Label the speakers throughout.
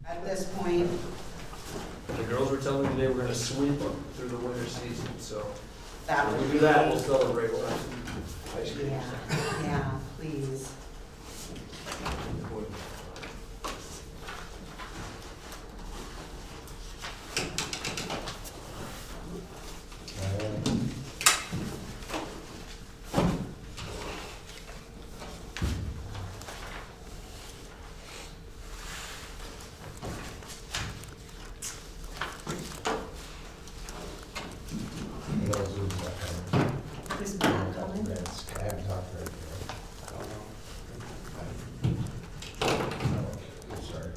Speaker 1: At this point,
Speaker 2: The girls were telling me today we're gonna sweep them through the winter season, so
Speaker 1: that
Speaker 2: when
Speaker 1: would
Speaker 2: we
Speaker 1: be.
Speaker 2: do that, we'll celebrate. We'll have some ice cream.
Speaker 1: Yeah, please. Is Matt coming?
Speaker 3: I haven't talked to her. Sorry.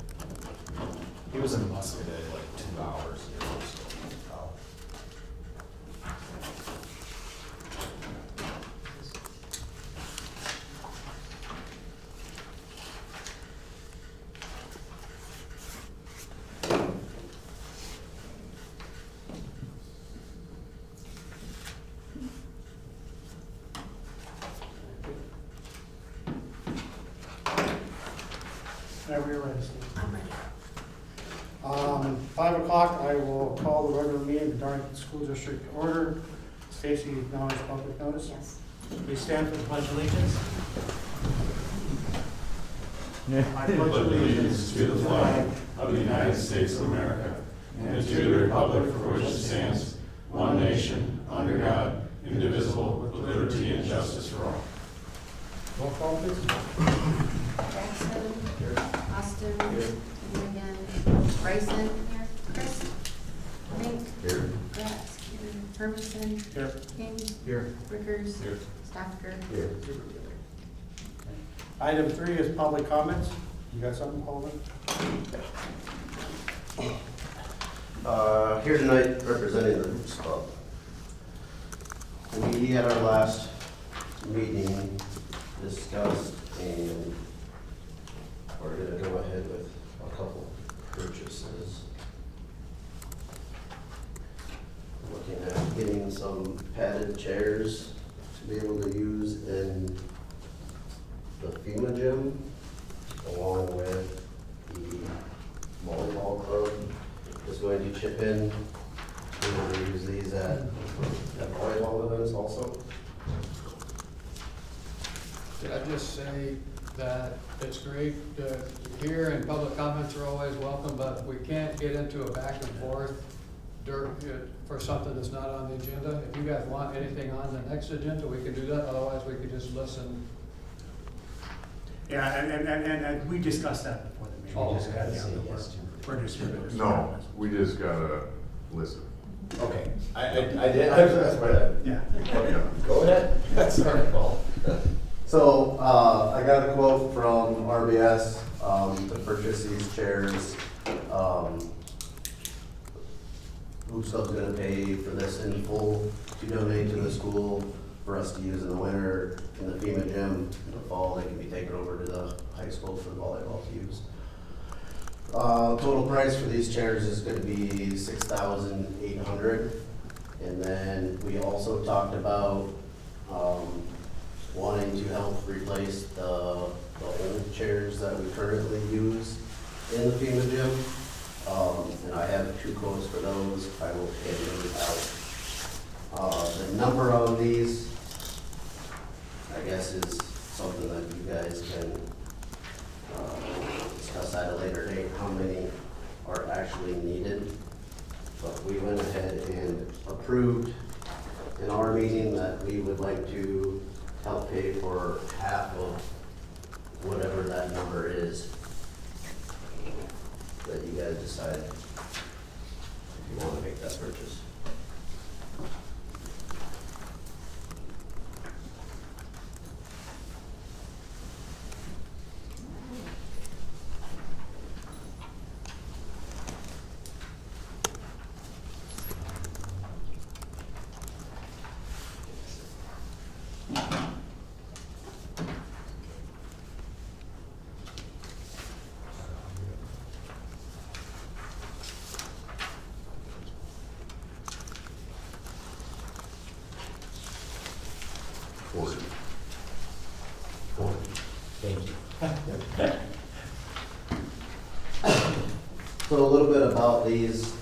Speaker 4: He was in Muscadet like 2 hours ago, so.
Speaker 3: Oh.
Speaker 5: Whenever you're ready, Steve.
Speaker 1: I'm ready.
Speaker 5: 5 o'clock, I will call the regular meeting of the Darlington School District to order. Stacy, acknowledge public notice.
Speaker 1: Yes.
Speaker 5: Please stand for the pledge of allegiance. I
Speaker 6: pledge allegiance to the flag of the United States of America and to the republic for which it stands, one nation, under God, indivisible, with liberty and justice for all.
Speaker 5: Roll call, please.
Speaker 7: Jackson. Austin. Morgan. Bryson. Here. Crist. Fink.
Speaker 3: Here.
Speaker 7: Gratz. Here. Hermanson.
Speaker 5: Here.
Speaker 7: King.
Speaker 5: Here.
Speaker 7: Rickers.
Speaker 6: Here.
Speaker 7: Stocker.
Speaker 3: Here.
Speaker 5: Item 3 is public comments. You got something, Paul?
Speaker 8: Here tonight representing the Hoops Club. We at our last meeting discussed and we're gonna go ahead with a couple purchases. Looking at getting some padded chairs to be able to use in the FEMA gym along with the volleyball club is going to chip in. We're going to use these at volleyball events also.
Speaker 9: Could I just say that it's great to hear, and public comments are always welcome, but we can't get into a back and forth for something that's not on the agenda. If you guys want anything on the next agenda, we can do that, otherwise we could just listen.
Speaker 5: Yeah, and we discussed that before the meeting.
Speaker 9: Oh,
Speaker 5: We just got
Speaker 3: okay.
Speaker 5: down to work. We're just gonna do
Speaker 6: No, we just gotta listen.
Speaker 3: Okay, I did, that's right.
Speaker 5: Yeah.
Speaker 3: Go ahead. That's our fault.
Speaker 8: So, I got a quote from RBS, to purchase these chairs. Hoops Club's gonna pay for this in full to donate to the school for us to use in the winter in the FEMA gym. In the fall, they can be taken over to the high school for volleyball to use. Total price for these chairs is gonna be $6,800. And then we also talked about, wanting to help replace the old chairs that we currently use in the FEMA gym. And I have 2 quotes for those. I will hand those out. The number on these, I guess, is something that you guys can discuss at a later date, how many are actually needed. But we went ahead and approved in our meeting that we would like to help pay for half of whatever that number is that you guys decide if you want to make that purchase.
Speaker 3: Thank you.
Speaker 8: So a little bit about these.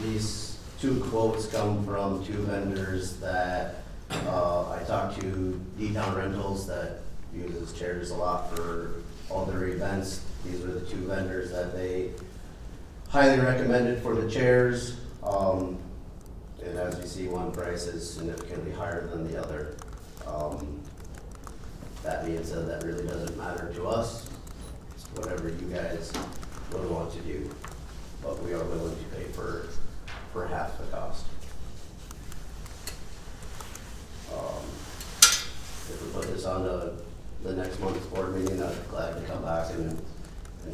Speaker 8: These two quotes come from two vendors that I talked to, D-Town Rentals, that uses chairs a lot for all their events. These are the two vendors that they highly recommended for the chairs. And as you see, one price is significantly higher than the other. That being said, that really doesn't matter to us. It's whatever you guys would want to do, but we are willing to pay for half the cost. If we put this on the next month's board meeting, I'd be glad to come back and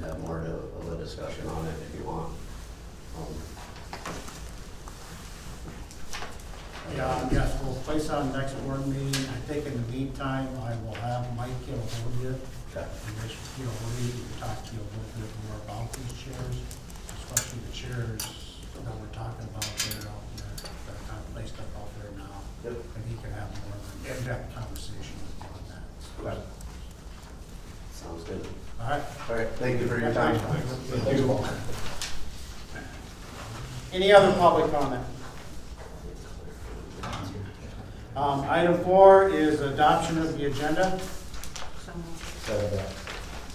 Speaker 8: have more of a discussion on it if you want.
Speaker 5: Yes, we'll place on next board meeting. I think in the meantime, I will have Mike get a hold of you.
Speaker 8: Okay.
Speaker 5: And just, you know, we can talk to you a little bit more about these chairs, especially the chairs that we're talking about there out there, that are kind of placed up out there now.
Speaker 8: Yep.
Speaker 5: And he can have more of an in-depth conversation with you on that.
Speaker 8: Okay. Sounds good.
Speaker 5: All right.
Speaker 8: All right, thank you for your time.
Speaker 3: Thank you.
Speaker 5: Any other public comment? Item 4 is adoption of the agenda.
Speaker 3: Second that.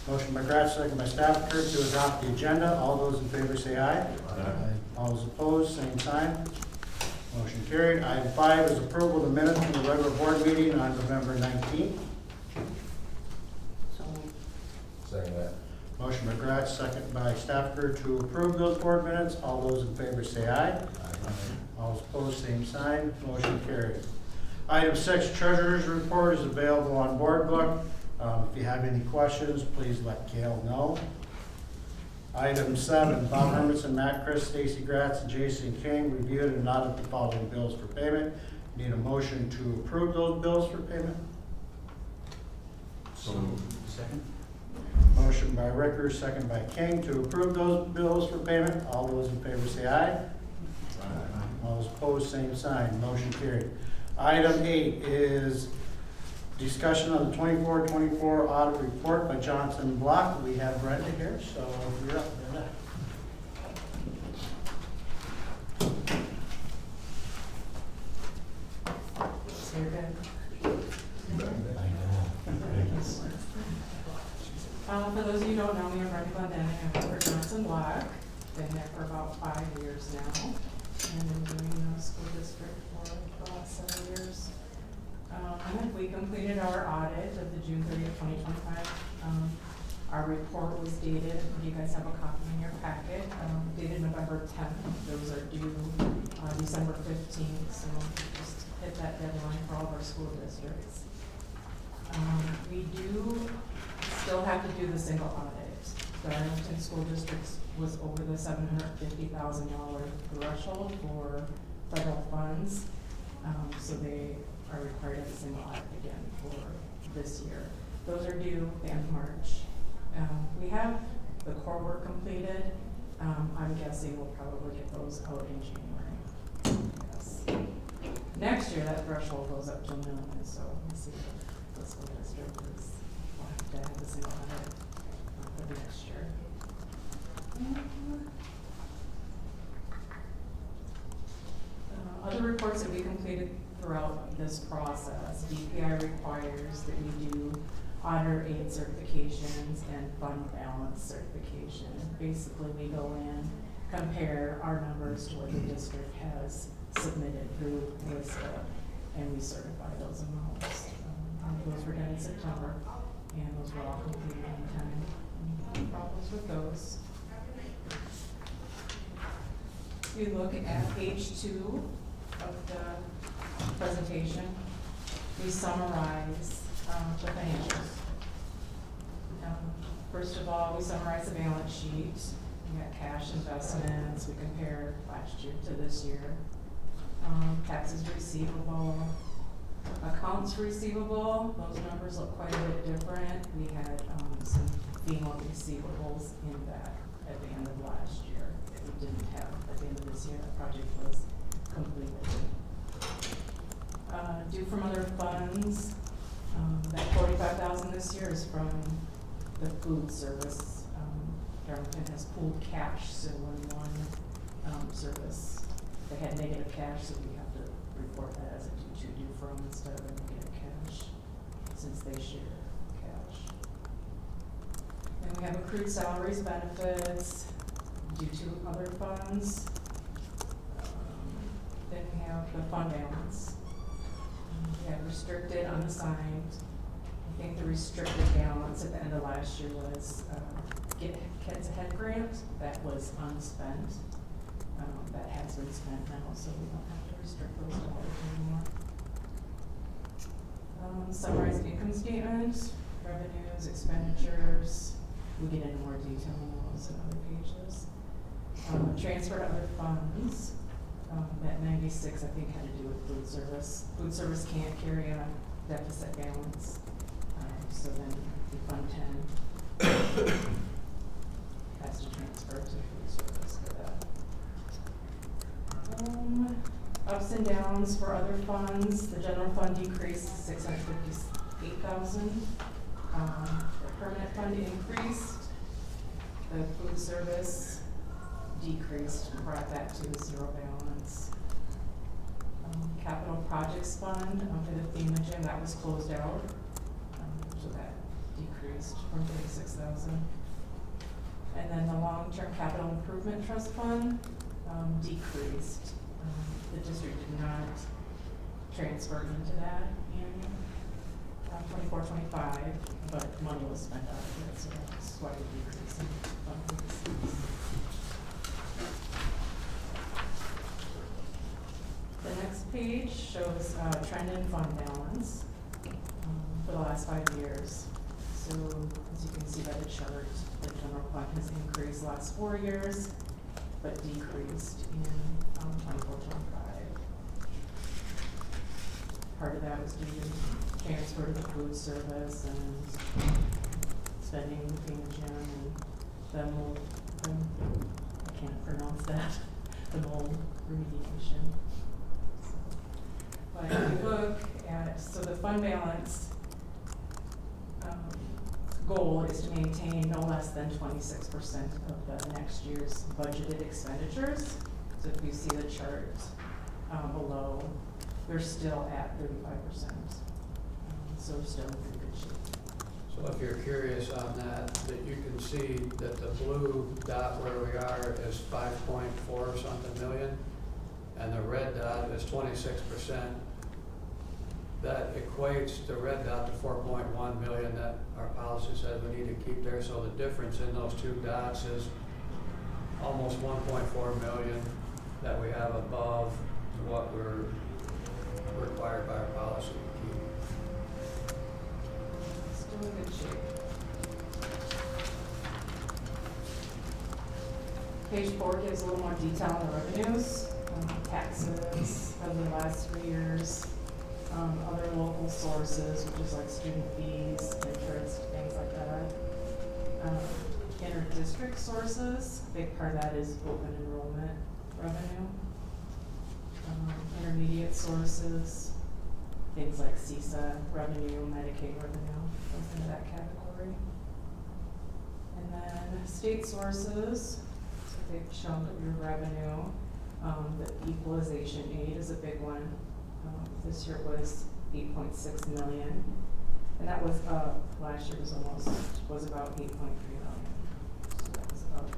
Speaker 5: Motion by Gratz, second by Stafford to adopt the agenda. All those in favor say aye.
Speaker 3: Aye.
Speaker 5: All those opposed, same sign. Motion carried. Item 5 is approval of the minutes from the regular board meeting on November 19th.
Speaker 3: Second that.
Speaker 5: Motion by Gratz, second by Stafford to approve those board minutes. All those in favor say aye. All those opposed, same sign. Motion carried. Item 6, treasurer's report is available on board book. If you have any questions, please let Gail know. Item 7, Bob Hermanson, Matt Crist, Stacy Gratz, and Jason King reviewed and noted the following bills for payment. Need a motion to approve those bills for payment.
Speaker 6: So moved.
Speaker 5: Second. Motion by Ricker, second by King to approve those bills for payment. All those in favor say aye. All those opposed, same sign. Motion carried. Item 8 is discussion on the 24-24 audit report by Johnson Block. We have Brenda here, so you're up, Brenda.
Speaker 1: So you're good.
Speaker 10: For those of you who don't know me, I'm Brenda Glendenning. I work for Johnson Block. Been there for about 5 years now, and been doing the school district for the last 7 years. We completed our audit of the June 30th, 2025. Our report was dated, you guys have a copy in your packet, dated November 10th. Those are due December 15th, so just hit that deadline for all of our school districts. We do still have to do the single audit. The Arlington School District was over the $750,000 threshold for federal funds, so they are required to single audit again for this year. Those are due the end of March. We have the core work completed. I'm guessing we'll probably get those out in January. Yes. Next year, that threshold goes up to $1 million, so we'll see what the school district is. We'll have to have the single audit for the next year. Other reports that we completed throughout this process, DPI requires that we do auditor aid certifications and fund balance certification. Basically, we go in, compare our numbers to what the district has submitted through WISTA, and we certify those amounts. Those were done in September, and those were all completed on time. No problems with those. We look at page 2 of the presentation. We summarize the financials. First of all, we summarize the balance sheet. We got cash investments. We compare last year to this year. Taxes receivable, accounts receivable. Those numbers look quite a bit different. We had some FEMA receivables in that at the end of last year that we didn't have at the end of this year. That project was completed. Due from other funds, that $45,000 this year is from the food service Darlington has pooled cash, so when one, service, they had negative cash, so we have to report that as a due from instead of a negative cash, since they share cash. Then we have accrued salaries, benefits, due to other funds. Then we have the fund balance. We have restricted, unassigned. I think the restricted balance at the end of last year was, Get Kids Ahead grant, that was unspent. That has been spent now, so we don't have to restrict those dollars anymore. Summarized income statement, revenues, expenditures, we get into more detail on those in other pages. Transfer to other funds, that 96, I think, had to do with food service. Food service can't carry a deficit balance, so then the Fund 10 has to transfer to food service for that. Ups and downs for other funds, the general fund decreased 658,000. The permanent fund increased. The food service decreased, brought that to a zero balance. Capital projects fund, for the FEMA gym, that was closed out. So that decreased from 36,000. And then the long-term capital improvement trust fund, decreased. The district did not transfer into that in 24-25, but money was spent out of it, so that's why it decreased in fund basis. The next page shows trend in fund balance for the last 5 years. So as you can see by the chart, the general fund has increased the last 4 years, but decreased in 24-25. Part of that was due to transfer to the food service and spending between the gym and the mold, I can't pronounce that, the mold remediation. But if you look at, so the fund balance goal is to maintain no less than 26% of the next year's budgeted expenditures. So if you see the chart below, we're still at 35%. So we're still in pretty good shape.
Speaker 9: So if you're curious on that you can see that the blue dot where we are is 5.4 something million, and the red dot is 26%. That equates the red dot to 4.1 million that our policy says we need to keep there. So the difference in those two dots is almost 1.4 million that we have above what we're required by our policy to keep.
Speaker 10: Still in good shape. Page 4 gives a little more detail on the revenues, taxes over the last 3 years. Other local sources, which is like student fees, interest, things like that. Inter-district sources, a big part of that is open enrollment revenue. Intermediate sources, things like CISA revenue, Medicaid revenue, goes into that category. And then state sources, it's a big chunk of your revenue. The equalization aid is a big one. This year was 8.6 million, and that was last year was about 8.3 million. So that was about,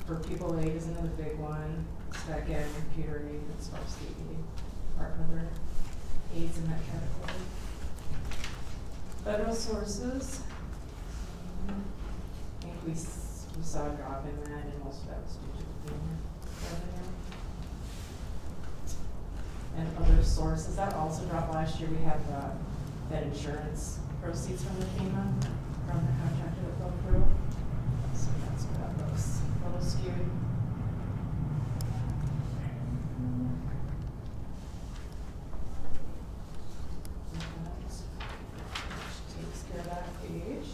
Speaker 10: for pupil aid is another big one. Spec ed, computer aid, and specialty aid are other aids in that category. Federal sources, I think we saw a drop in that, and most of that was due to the revenue. And other sources, that also dropped last year. We have that insurance proceeds from the FEMA, from the contractor that fell through. So that's where that looks a little skewed. Takes care of that page.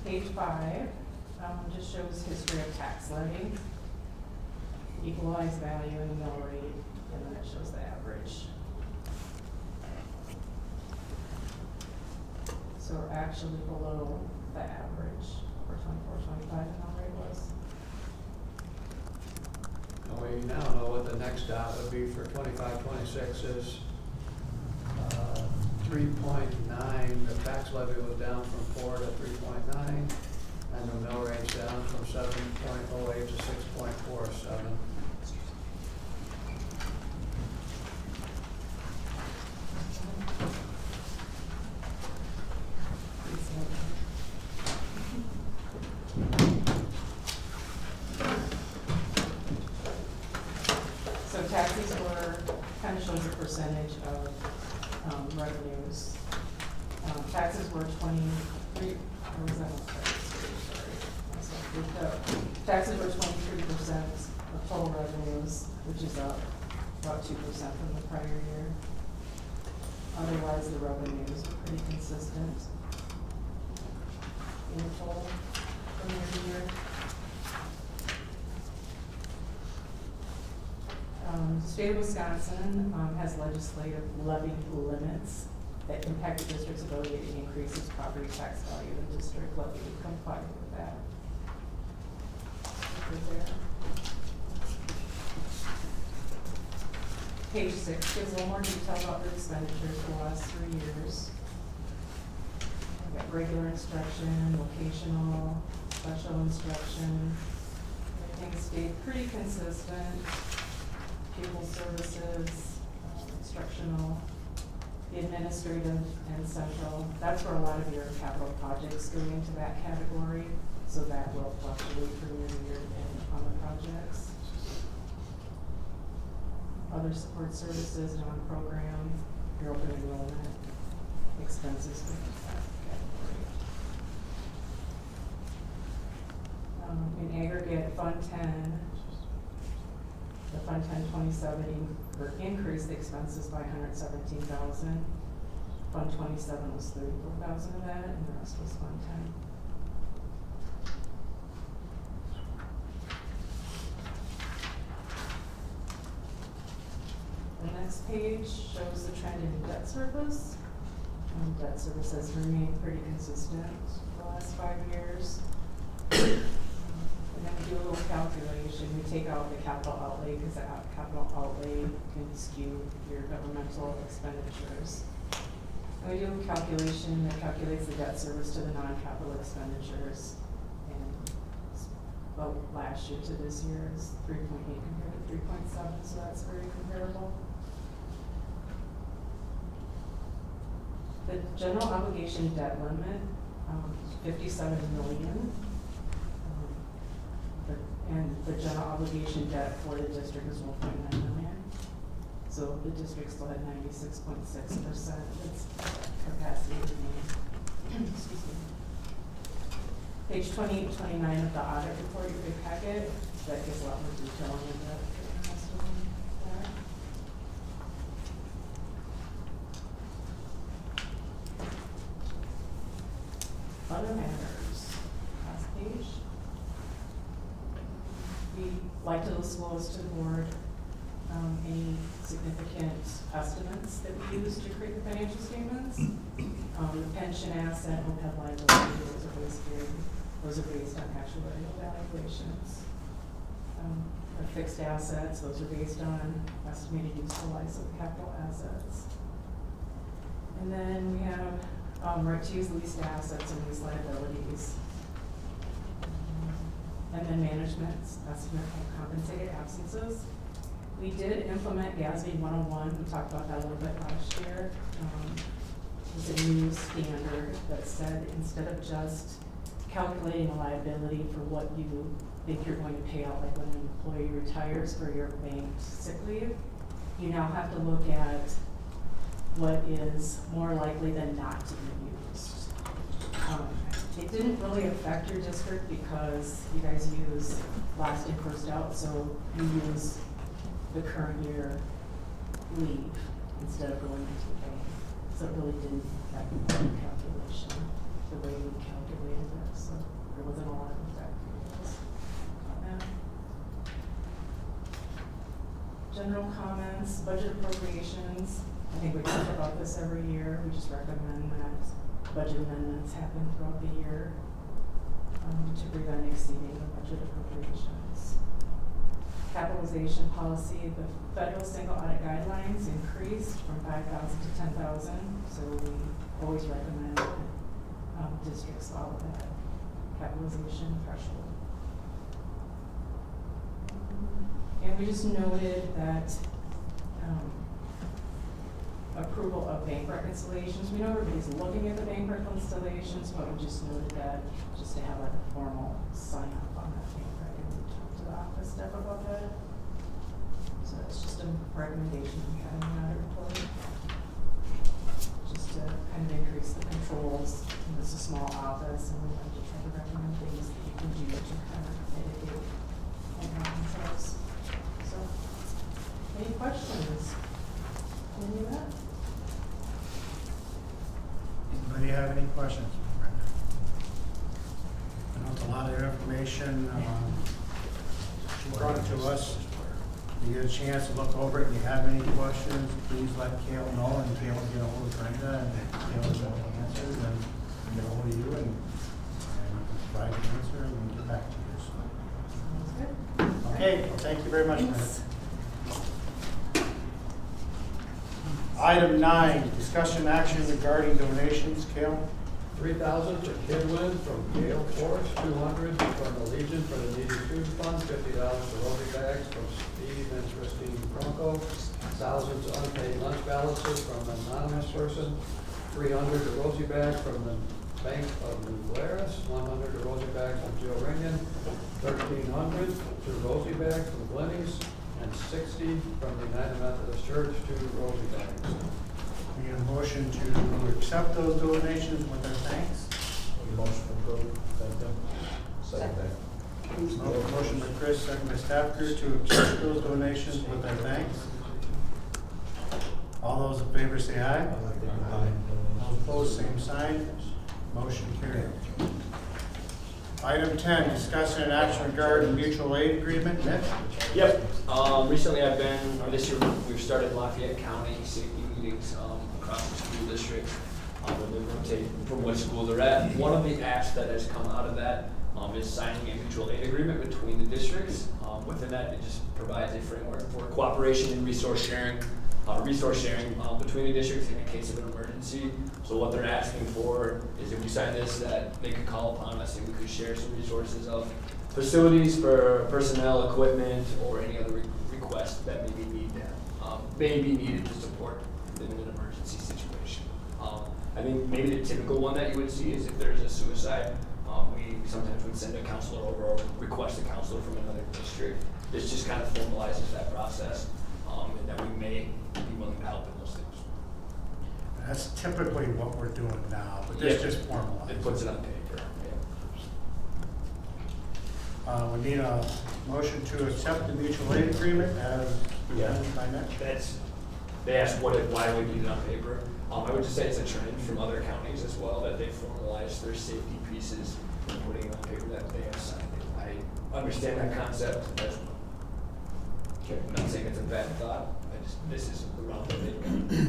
Speaker 10: Page 5 just shows history of tax levy. Equalized value and the mill rate, and then it shows the average. So we're actually below the average for 24-25 the mill rate was.
Speaker 9: And we now know what the next dot would be for 25-26 is 3.9. The tax levy was down from 4 to 3.9, and the mill rate's down from 7.08 to 6.47.
Speaker 10: So taxes were, kind of shows the percentage of revenues. Taxes were 23, or was that, sorry. Taxes were 23% of total revenues, which is up about 2% from the prior year. Otherwise, the revenues were pretty consistent in total from year to year. State of Wisconsin has legislative levy limits that impact the district's ability to increase its property tax value. The district levy would comply with that. Right there. Page 6 gives a little more detail about the expenditures for the last 3 years. We've got regular instruction, vocational, special instruction. Everything stayed pretty consistent. Pupil services, instructional, the administrative and central. That's where a lot of your capital projects go into that category, so that will fluctuate from year to year depending on the projects. Other support services, non-program, your open enrollment, expenses go into that category. In aggregate, Fund 10, the Fund 1027 increased the expenses by $117,000. Fund 27 was $34,000 of that, and the rest was Fund 10. The next page shows the trend in debt service. Debt service has remained pretty consistent for the last 5 years. And then we do a little calculation. We take out the capital outlay because the capital outlay can skew your governmental expenditures. And we do a calculation that calculates the debt service to the non-capital expenditures. And well, last year to this year is 3.8 compared to 3.7, so that's very comparable. The general obligation debt limit, $57 million. And the general obligation debt for the district is $1.9 million. So the district still had 96.6% of its capacity remaining. Excuse me. Page 28 and 29 of the audit report, your big packet, that gives a lot more detail on the debt. Other matters, last page. We like to disclose to the board any significant estimates that we use to create the financial statements. The pension asset, OPEB liability, those are based on actuarial valuations. Our fixed assets, those are based on estimated useful lives of capital assets. And then we have right to use leased assets and lease liabilities. And then management's estimate of compensated absences. We did implement GASB 101. We talked about that a little bit last year. It was a new standard that said instead of just calculating a liability for what you think you're going to pay out, like when an employee retires for your banked sick leave, you now have to look at what is more likely than not to be used. It didn't really affect your district because you guys use last in, first out, so you use the current year leave instead of going into the bank. So it really didn't affect the calculation, the way we calculated it, so there wasn't a lot of effect on that. General comments, budget appropriations. I think we talk about this every year. We just recommend that budget amendments happen throughout the year. to prevent exceeding the budget appropriations. Capitalization policy, the federal single audit guidelines increased from 5,000 to 10,000, so we always recommend that districts follow that capitalization threshold. And we just noted that approval of bank reconciliations. We know everybody's looking at the bank reconciliations, but we just noted that just to have like a formal sign up on that bank rec, and we talked to the office staff about that. So that's just a recommendation we had in the audit report. Just to kind of increase the controls. And it's a small office, and we like to try to recommend things that you can do to kind of mitigate controls. So, any questions? Any of that?
Speaker 5: Anybody have any questions? Brenda? I know it's a lot of information. She brought it to us. You get a chance to look over it, and you have any questions, please let Kale know, and Kale will get a hold of Brenda, and Kale will know the answers, and get a hold of you, and provide the answer, and we'll get back to you.
Speaker 10: Sounds good.
Speaker 5: Okay, well, thank you very much, Brenda.
Speaker 10: Thanks.
Speaker 5: Item 9, discussion action regarding donations. Kale?
Speaker 9: 3,000 to Kidwin from Gale Force, 200 from the Legion for the Needy Food Fund, $50 for Rotary Bags from Steve and Christine Bronco, thousands of unpaid lunch balances from an anonymous person, 300 to Rosie Bag from the Bank of New Glarus, 100 to Rosie Bag from Jill Ringen, 1,300 to Rosie Bag from Glenny's, and 60 from the United Methodist Church to Rosie Bags.
Speaker 5: We need a motion to accept those donations with our thanks.
Speaker 3: Motion approved. Thank you. Second that.
Speaker 5: Motion by Chris, second by Stafford to accept those donations with our thanks. All those in favor say aye. All opposed, same sign. Motion carried. Item 10, discussion and action regarding mutual aid agreement. Mitch?
Speaker 2: Yep, recently this year, we've started Lafayette County safety meetings across the school district. And they're going to take from what school they're at. One of the acts that has come out of that is signing a mutual aid agreement between the districts. Within that, it just provides a framework for cooperation and resource sharing between the districts in the case of an emergency. So what they're asking for is if we sign this, that they could call upon us and we could share some resources of facilities for personnel, equipment, or any other requests that may be needed to support in an emergency situation. I think maybe the typical one that you would see is if there's a suicide, we sometimes would send a counselor over or request a counselor from another district. This just kind of formalizes that process, and that we may be willing to help in those things.
Speaker 5: That's typically what we're doing now, but this just formalizes.
Speaker 2: It puts it on paper. Yeah.
Speaker 5: We need a motion to accept the mutual aid agreement as presented by Mitch.
Speaker 2: They asked why we need it on paper. I would just say it's a trend from other counties as well that they formalize their safety pieces and putting it on paper that they have signed it. I understand that concept. I'm not saying it's a bad thought. This is the route that they go.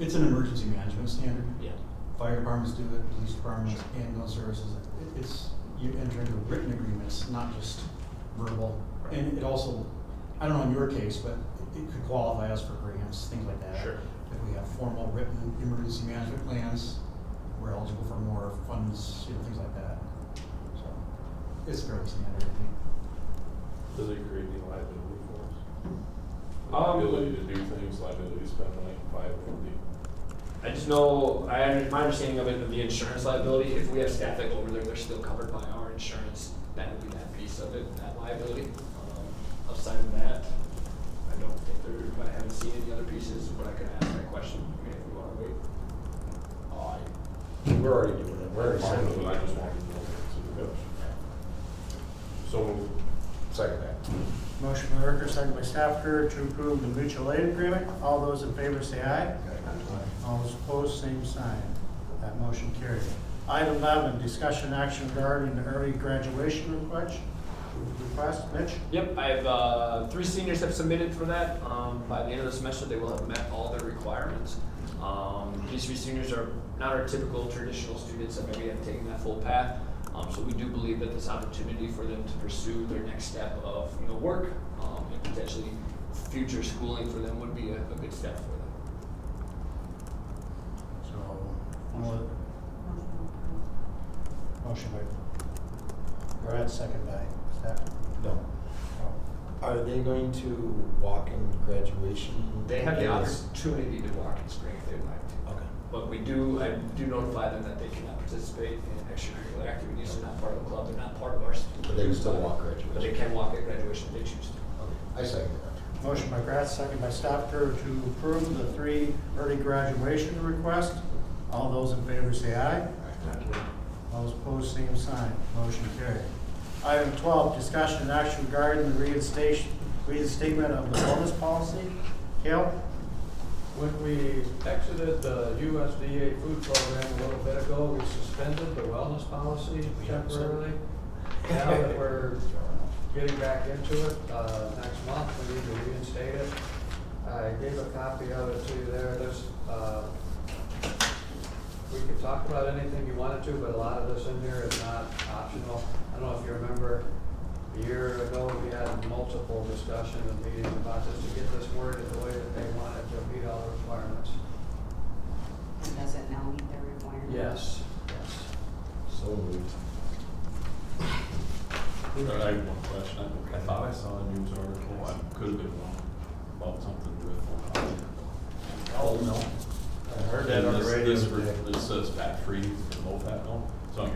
Speaker 11: It's an emergency management standard.
Speaker 2: Yeah.
Speaker 11: Fire departments do it, police departments, ambulance services. It's, you enter into written agreements, not just verbal.
Speaker 2: Right.
Speaker 11: And it also, I don't know in your case, but it could qualify us for grants, things like that.
Speaker 2: Sure.
Speaker 11: If we have formal written emergency management plans, we're eligible for more funds, things like that. So it's fairly standard, I think.
Speaker 6: Does it create any liability for us? Ability to do things, liability to spend money, liability.
Speaker 2: I just know, my understanding of it, of the insurance liability, if we have staff that go over there, they're still covered by our insurance. That would be that piece of it, that liability. Outside of that, I don't think I haven't seen any other pieces, but I could ask that question, if we want to wait.
Speaker 3: We're already doing it. We're already
Speaker 6: Fine
Speaker 3: signing
Speaker 6: with it, I
Speaker 3: it.
Speaker 6: just wanted to know. So,
Speaker 3: Second that.
Speaker 5: Motion by Worker, second by Stafford to approve the mutual aid agreement. All those in favor say aye. All those opposed, same sign. That motion carried. Item 11, discussion action regarding the early graduation request. Mitch?
Speaker 2: Yep, I have 3 seniors have submitted for that. By the end of the semester, they will have met all their requirements. These 3 seniors are not our typical traditional students that maybe have taken that full path. So we do believe that this opportunity for them to pursue their next step of, work, and potentially future schooling for them would be a good step for them.
Speaker 5: So, motion by Brad, second by Stafford.
Speaker 3: No. Are they going to walk in graduation?
Speaker 2: They have the
Speaker 3: Yes.
Speaker 2: opportunity to walk in spring if they'd like to.
Speaker 3: Okay.
Speaker 2: But I do notify them that they cannot participate in extracurricular activities. They're not part of the club. They're not part of our.
Speaker 3: But they can still walk graduation?
Speaker 2: But they can walk at graduation if they choose to.
Speaker 3: Okay. I second that.
Speaker 5: Motion by Gratz, second by Stafford to approve the 3 early graduation requests. All those in favor say aye. All opposed, same sign. Motion carried. Item 12, discussion and action regarding the reinstatement of the bonus policy. Kale?
Speaker 9: When we exited the USDA food program a little bit ago, we suspended the wellness policy temporarily. Now that we're getting back into it, next month, we need to reinstate it. I gave a copy of it to you there. We could talk about anything you wanted to, but a lot of this in here is not optional. I don't know if you remember, a year ago, we had multiple discussions and meetings about this to get this worded the way that they wanted to meet all the requirements.
Speaker 7: And does it now meet the requirements?
Speaker 9: Yes.
Speaker 3: So moved.
Speaker 6: I have one question. I thought I saw a news article, I could have been wrong, about something with.
Speaker 3: Oh, no. I heard that on the radio today.
Speaker 6: This says fat-free for low-fat milk, so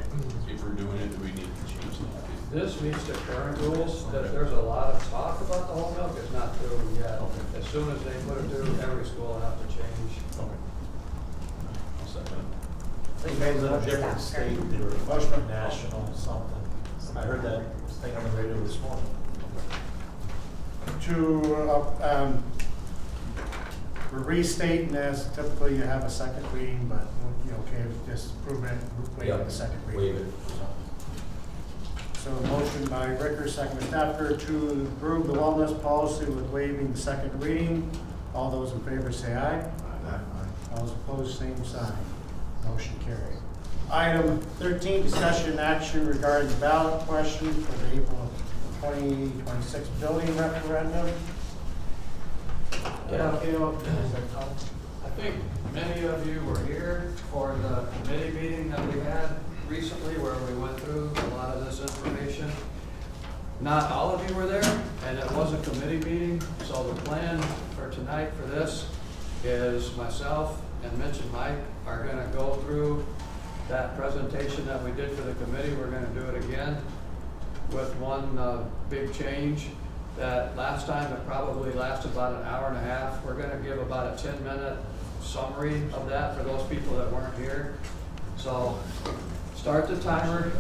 Speaker 6: if we're doing it, do we need to change that?
Speaker 9: This meets the current rules, that there's a lot of talk about the whole milk, it's not true yet.
Speaker 6: Okay.
Speaker 9: As soon as they put it through, every school will have to change.
Speaker 6: Okay. I'll second.
Speaker 3: I think maybe a little different state or national something. I heard that thing on the radio this morning.
Speaker 5: We're restating this. Typically, you have a second reading, but, okay, just approve it, waive the second reading.
Speaker 3: Waive it.
Speaker 5: So motion by Ricker, second by Stafford to approve the wellness policy with waiving the second reading. All those in favor say aye.
Speaker 3: Aye.
Speaker 5: All those opposed, same sign. Motion carried. Item 13, discussion and action regarding the ballot question for the April 2026 building referendum.
Speaker 9: Yeah, I think many of you were here for the committee meeting that we had recently where we went through a lot of this information. Not all of you were there, and it was a committee meeting, so the plan for tonight for this is myself and Mitch and Mike are gonna go through that presentation that we did for the committee. We're gonna do it again with one big change. That last time it probably lasted about an hour and a half. We're gonna give about a 10-minute summary of that for those people that weren't here. So start the timer.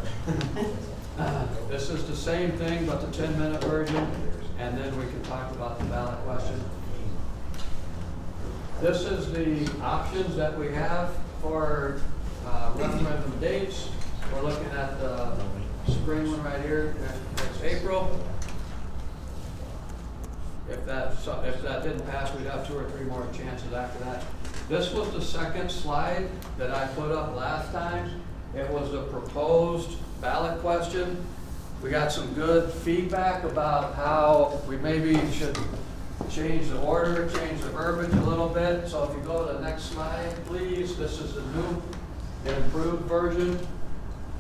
Speaker 9: This is the same thing, but the 10-minute version, and then we can talk about the ballot question. This is the options that we have for referendum dates. We're looking at the spring one right here, next April. If that didn't pass, we'd have 2 or 3 more chances after that. This was the second slide that I put up last time. It was the proposed ballot question. We got some good feedback about how we maybe should change the order, change the verbiage a little bit. So if you go to the next slide, please, this is the new and improved version.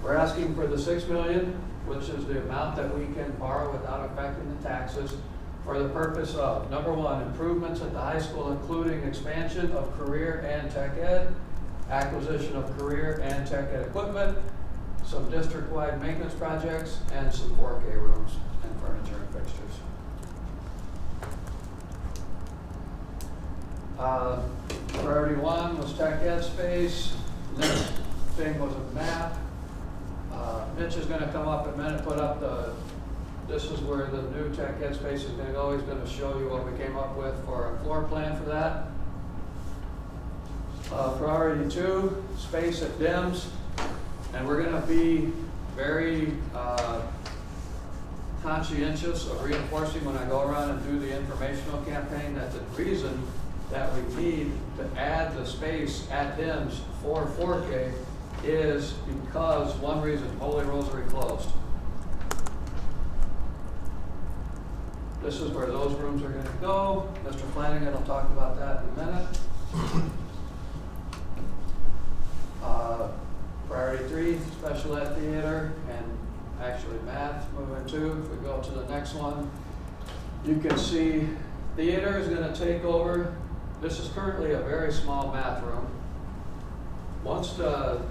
Speaker 9: We're asking for the $6 million, which is the amount that we can borrow without affecting the taxes, for the purpose of, number 1, improvements at the high school, including expansion of career and tech ed, acquisition of career and tech ed equipment, some district-wide maintenance projects, and some 4K rooms and furniture and fixtures. Priority 1 was tech ed space. Next thing was a map. Mitch is going to come up in a minute, put up this is where the new tech ed space is going to go. He's going to show you what we came up with for a floor plan for that. Priority 2, space at DIMS. And we're going to be very conscientious of reinforcing when I go around and do the informational campaign that the reason that we need to add the space at DIMS for 4K is because, one reason, Holy Rosary closed. This is where those rooms are gonna go. Mr. Flanagan will talk about that in a minute. Priority 3, special ed theater, and actually math, moving 2. If we go to the next one, you can see theater is gonna take over. This is currently a very small math room. Once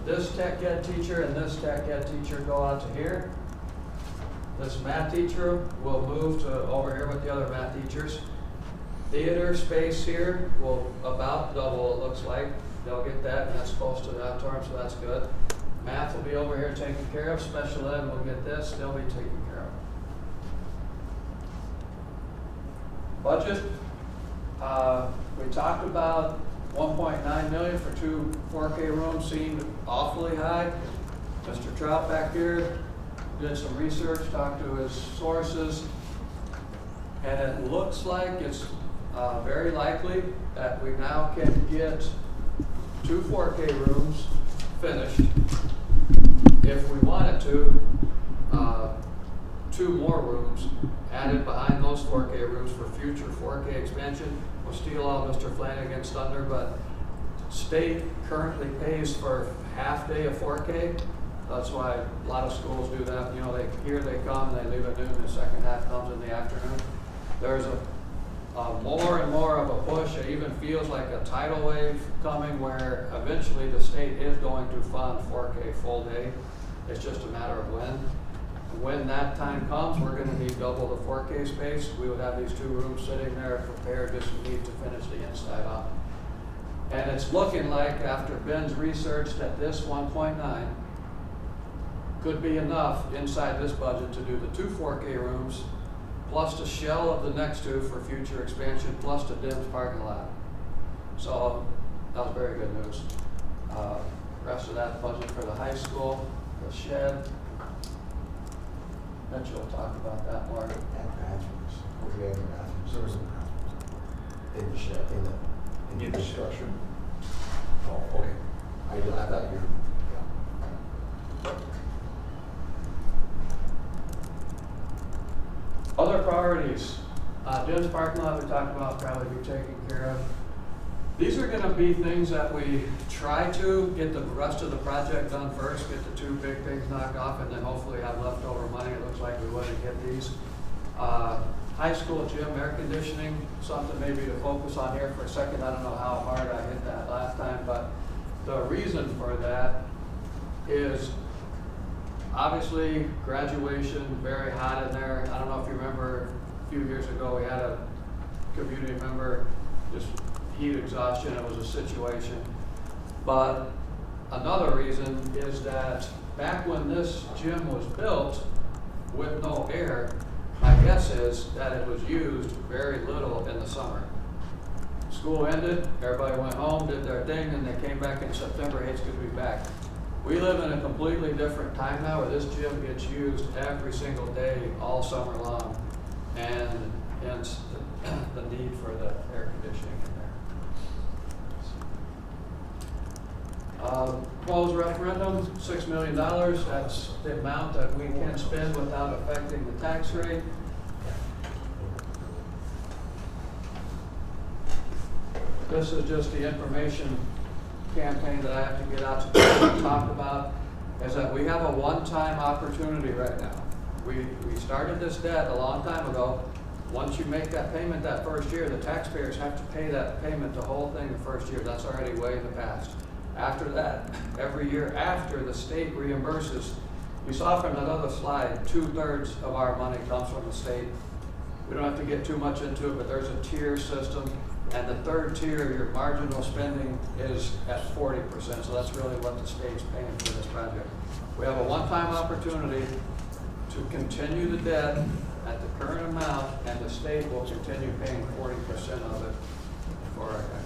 Speaker 9: this tech ed teacher and this tech ed teacher go out to here, this math teacher will move to over here with the other math teachers. Theater space here will about double, it looks like. They'll get that, and that's close to the auditorium, so that's good. Math will be over here taken care of. Special ed will get this, they'll be taken care of. Budget, we talked about 1.9 million for 2 4K rooms, seemed awfully high. Mr. Trout back here did some research, talked to his sources, and it looks like it's very likely that we now can get 2 4K rooms finished. If we wanted to, 2 more rooms added behind those 4K rooms for future 4K expansion. We'll steal all Mr. Flanagan's thunder, but state currently pays for half day of 4K. That's why a lot of schools do that. You know, they come, they leave at noon, the second half comes in the afternoon. There's a more and more of a push. It even feels like a tidal wave coming where eventually the state is going to fund 4K full day. It's just a matter of when. When that time comes, we're going to need double the 4K space. We would have these 2 rooms sitting there prepared, just need to finish the inside off. And it's looking like, after Ben's research, that this 1.9 could be enough inside this budget to do the 2 4K rooms, plus the shell of the next 2 for future expansion, plus the DIMS parking lot. So that was very good news. Rest of that budget for the high school, the shed. Mitchell will talk about that more.
Speaker 12: And bathrooms, we're creating bathrooms, there was a bathrooms in the shed, in the structure. Oh, okay. I thought you were, yeah.
Speaker 9: Other priorities, DIMS parking lot we talked about probably be taken care of. These are gonna be things that we try to get the rest of the project done first, get the 2 big things knocked off, and then hopefully have leftover money. It looks like we want to get these. High school gym air conditioning, something maybe to focus on here for a second. I don't know how hard I hit that last time, but the reason for that is obviously graduation, very hot in there. I don't know if you remember a few years ago, we had a community member just heat exhaustion. It was a situation. But another reason is that back when this gym was built with no air, my guess is that it was used very little in the summer. School ended, everybody went home, did their thing, and they came back in September. Hey, it's good to be back. We live in a completely different time now where this gym gets used every single day, all summer long, and hence the need for the air conditioning in there. Proposed referendum, $6 million. That's the amount that we can spend without affecting the tax rate. This is just the information campaign that I have to get out to people and talk about, is that we have a one-time opportunity right now. We started this debt a long time ago. Once you make that payment that first year, the taxpayers have to pay that payment, the whole thing, the first year. That's already way in the past. After that, every year after, the state reimburses. You saw from that other slide, 2/3 of our money comes from the state. We don't have to get too much into it, but there's a tier system. And the third tier, your marginal spending is at 40%. So that's really what the state's paying for this project. We have a one-time opportunity to continue the debt at the current amount, and the state will continue paying 40% of it for our taxpayers.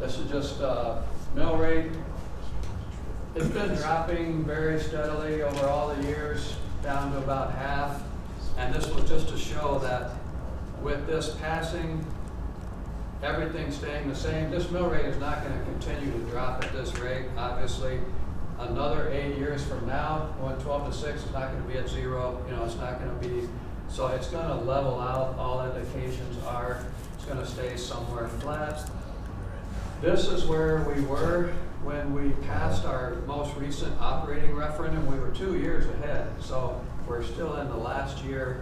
Speaker 9: This is just mill rate. It's been dropping very steadily over all the years, down to about half. And this was just to show that with this passing, everything staying the same, this mill rate is not gonna continue to drop at this rate, obviously. Another 8 years from now, when 12 to 6 is not gonna be at 0, you know, it's not gonna be, so it's gonna level out, all indications are, it's gonna stay somewhere flat. This is where we were when we passed our most recent operating referendum. We were 2 years ahead, so we're still in the last year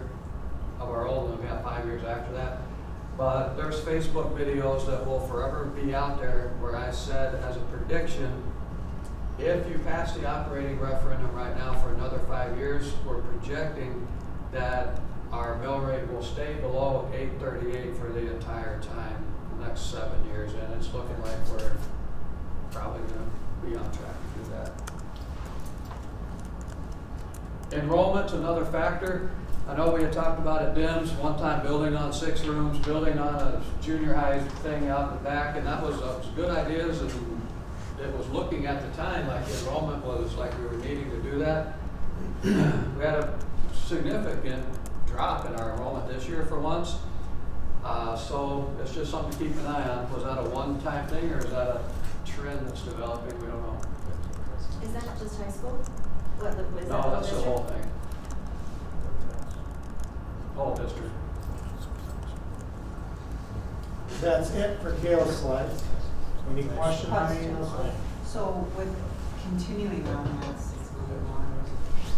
Speaker 9: of our old one. We got 5 years after that. But there's Facebook videos that will forever be out there where I said as a prediction, if you pass the operating referendum right now for another 5 years, we're projecting that our mill rate will stay below 838 for the entire time, the next 7 years, and it's looking like we're probably going to be on track to do that. Enrollment's another factor. I know we had talked about at DIMS, one time building on 6 rooms, building on a junior high thing out in the back, and that was good ideas, and it was looking at the time like enrollment was like we were needing to do that. We had a significant drop in our enrollment this year for once. So it's just something to keep an eye on. Was that a one-time thing or is that a trend that's developing? We don't know.
Speaker 7: Is that just high school? Was
Speaker 9: No,
Speaker 7: that
Speaker 9: that's the whole thing. Whole district.
Speaker 5: That's it for Gail's slides. Any questions on any of those?
Speaker 7: So with continuing on that $6 million,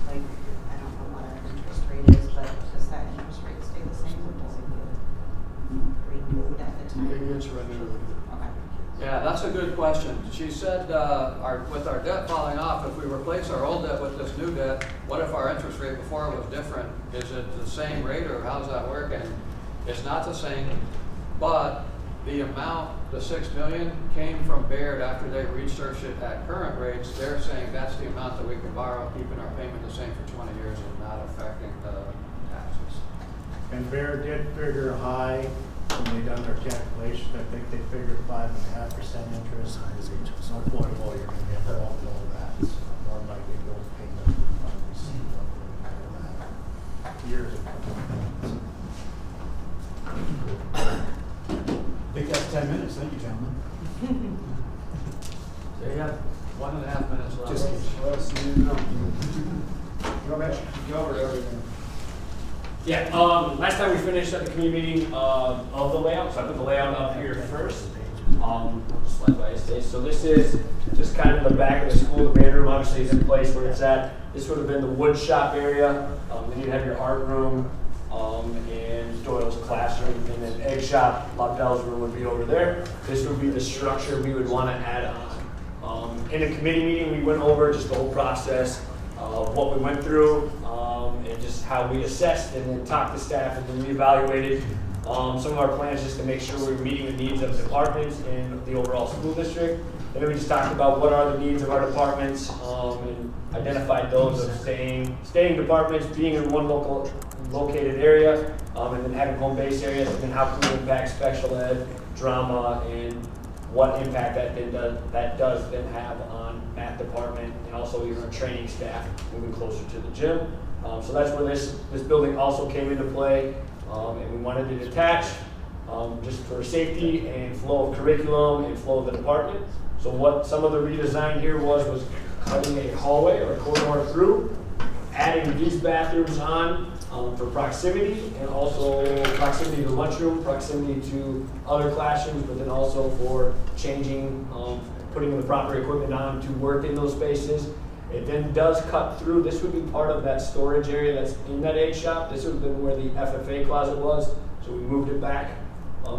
Speaker 7: like, I don't know what our interest rate is, but does that interest rate stay the same or does it get renewed at the time?
Speaker 9: It gets renewed.
Speaker 7: Okay.
Speaker 9: Yeah, that's a good question. She said with our debt falling off, if we replace our old debt with this new debt, what if our interest rate before was different? Is it the same rate or how does that work? And it's not the same, but the amount, the $6 million, came from Baird after they researched it at current rates. They're saying that's the amount that we can borrow, keeping our payment the same for 20 years and not affecting the taxes.
Speaker 5: And Bear did figure high when they done their calculation. I think they figured 5.5% interest. So affordable, you're going to get well below that. So more likely those payments will probably see years ago.
Speaker 11: I think that's 10 minutes. Thank you, gentlemen.
Speaker 9: So you have 1.5 minutes left.
Speaker 11: Just
Speaker 12: Covered everything.
Speaker 2: Yeah, last time we finished at the committee meeting of the layout, so I put the layout up here first. Slide by Stacy. So this is just kind of the back of the school. The band room obviously is in place where it's at. This would have been the wood shop area. Then you'd have your art room and Doyle's classroom, and then egg shop, Lobdell's room would be over there. This would be the structure we would want to add on. In a committee meeting, we went over just the whole process of what we went through and just how we assessed and then talked to staff and then reevaluated some of our plans just to make sure we were meeting the needs of departments in the overall school district. And then we just talked about what are the needs of our departments and identified those of staying departments, being in one located area, and then having home-based areas, and then how can we impact special ed, drama, and what impact that does then have on math department and also even our training staff moving closer to the gym. So that's where this building also came into play, and we wanted it attached just for safety and flow of curriculum and flow of the department. So what some of the redesign here was cutting a hallway or a corridor through, adding these bathrooms on for proximity and also proximity to the lunchroom, proximity to other classrooms, but then also for changing, putting the proper equipment on to work in those spaces. It then does cut through. This would be part of that storage area that's in that egg shop. This would have been where the FFA closet was, so we moved it back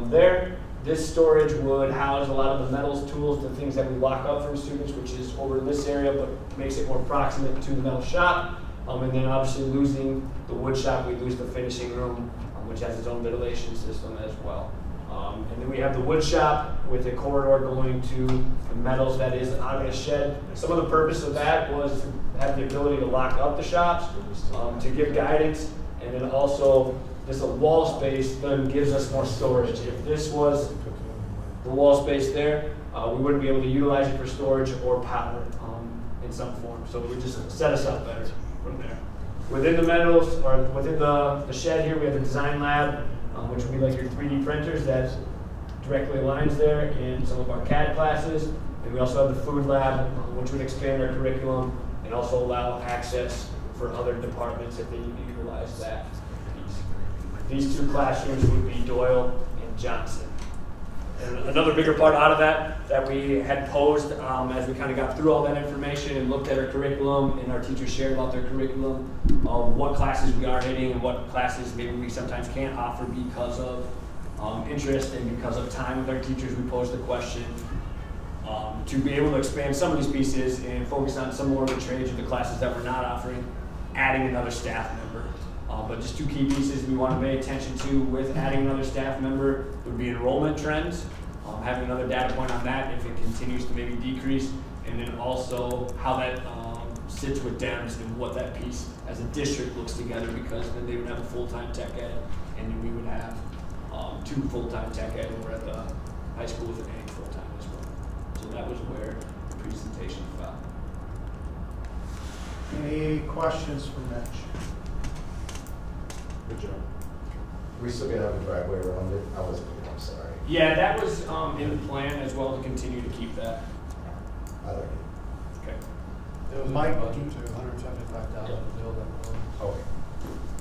Speaker 2: there. This storage would house a lot of the metals, tools, the things that we lock up from students, which is over in this area, but makes it more proximate to the metal shop. And then obviously losing the wood shop, we lose the finishing room, which has its own ventilation system as well. And then we have the wood shop with a corridor going to the metals that is out of the shed. Some of the purpose of that was to have the ability to lock up the shops, to give guidance, and then also this wall space then gives us more storage. If this was the wall space there, we wouldn't be able to utilize it for storage or power in some form. So it would just set us up better from there. Within the metals, or within the shed here, we have the design lab, which would be like your 3D printers that do directly aligns there in some of our CAD classes. And we also have the food lab, which would expand our curriculum and also allow access for other departments if they need to utilize that piece. These two classrooms would be Doyle and Johnson. And another bigger part out of that we had posed as we kind of got through all that information and looked at our curriculum and our teachers shared about their curriculum, what classes we are hitting and what classes maybe we sometimes can't offer because of interest and because of time with our teachers. We posed the question to be able to expand some of these pieces and focus on some more of the trades or the classes that we're not offering, adding another staff member. But just two key pieces we want to pay attention to with adding another staff member would be enrollment trends, having another data point on that if it continues to maybe decrease, and then also how that sits with DEMS and what that piece as a district looks together, because then they would have a full-time tech ed and then we would have 2 full-time tech ed over at the high school with an A full-time as well. So that was where the presentation fell.
Speaker 5: Any questions for Mitch?
Speaker 12: Good job. We still gonna have a driveway around it? I'm sorry.
Speaker 2: Yeah, that was in the plan as well to continue to keep that.
Speaker 12: I like it.
Speaker 2: Okay.
Speaker 9: It was
Speaker 5: Mike,
Speaker 9: Mike, budget to $175,000 to build that road.
Speaker 12: Okay.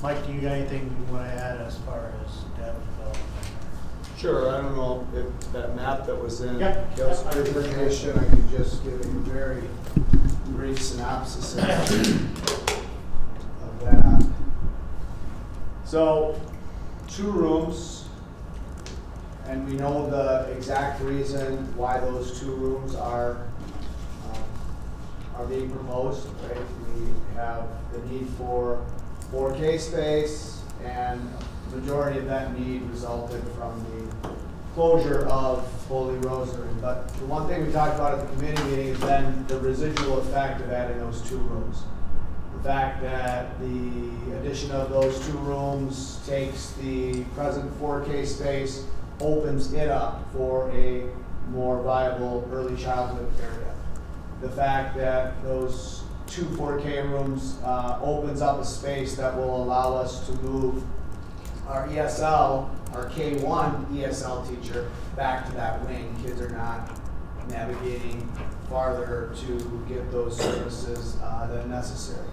Speaker 5: Mike, do you got anything you want to add as far as data development?
Speaker 13: Sure, I don't know if that map that was in
Speaker 5: Yeah.
Speaker 13: Gail's presentation, I could just give you a very brief synopsis of that. So, 2 rooms, and we know the exact reason why those 2 rooms are being proposed, right? We have the need for 4K space, and the majority of that need resulted from the closure of Holy Rosary. But the one thing we talked about at the committee meeting is then the residual effect of adding those 2 rooms. The fact that the addition of those 2 rooms takes the present 4K space, opens it up for a more viable early childhood area. The fact that those 2 4K rooms opens up a space that will allow us to move our ESL, our K1 ESL teacher, back to that wing. Kids are not navigating farther to get those services than necessary.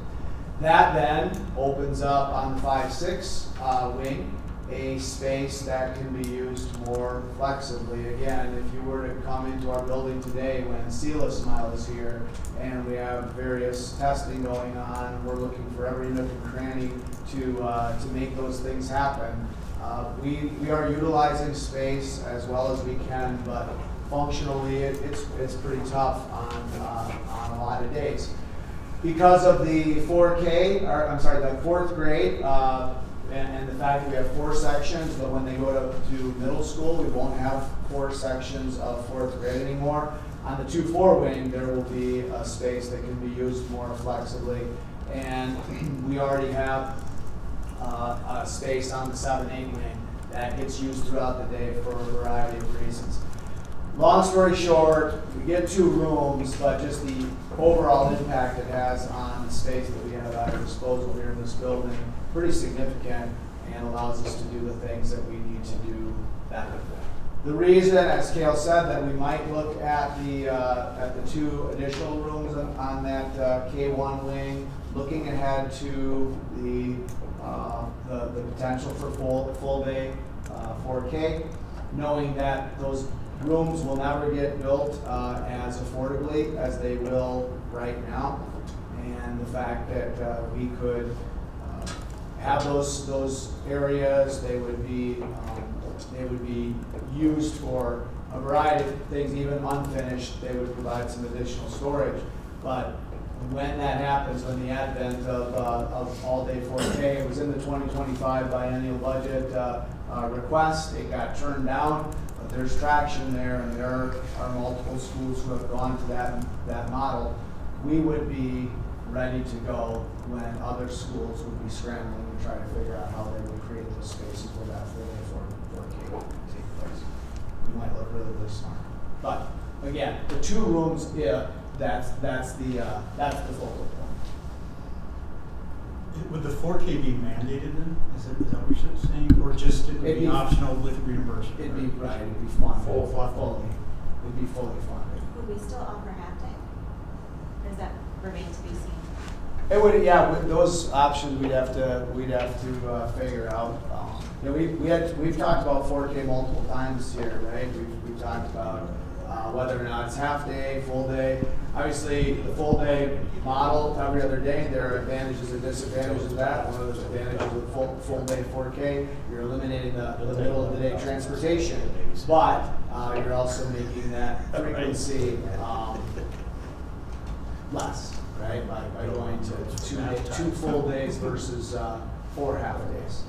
Speaker 13: That then opens up on the 5-6 wing a space that can be used more flexibly. Again, if you were to come into our building today when Sela Smile is here and we have various testing going on, we're looking for every nook and cranny to make those things happen. We are utilizing space as well as we can, but functionally it's pretty tough on a lot of days. Because of the 4K, or I'm sorry, the 4th grade, and the fact that we have 4 sections, but when they go to middle school, we won't have 4 sections of 4th grade anymore. On the 2-4 wing, there will be a space that can be used more flexibly. And we already have a space on the 7-8 wing that gets used throughout the day for a variety of reasons. Long story short, we get 2 rooms, but just the overall impact it has on the space that we have at our disposal here in this building, pretty significant, and allows us to do the things that we need to do better. The reason, as Cale said, that we might look at the 2 additional rooms on that K1 wing, looking ahead to the potential for full day 4K, knowing that those rooms will never get built as affordably as they will right now, and the fact that we could have those areas, they would be used for a variety of things, even unfinished. They would provide some additional storage, but when that happens, when the advent of all-day 4K, it was in the 2025 biennial budget request, it got turned down. But there's traction there, and there are multiple schools who have gone to that model. We would be ready to go when other schools would be scrambling to try to figure out how they would create those spaces where that full day 4K would take place. We might look really, really smart. But again, the 2 rooms, yeah, that's the focal point.
Speaker 11: Would the 4K be mandated then? Is that what you're saying? Or just it would
Speaker 13: It'd
Speaker 11: be
Speaker 13: be-
Speaker 11: optional with reimbursement?
Speaker 13: It'd be, right, it'd be funded.
Speaker 11: Full.
Speaker 13: Fully. It'd be fully funded.
Speaker 14: Would we still offer half day? Or does that remain to be seen?
Speaker 13: It would, yeah, with those options, we'd have to figure out. You know, we've talked about 4K multiple times here, right? We've talked about whether or not it's half day, full day. Obviously, the full day model every other day, there are advantages and disadvantages of that. One of those advantages of full day 4K, you're eliminating the middle of the day transportation, but you're also making that frequency less, right? By going to two full days versus 4 half days.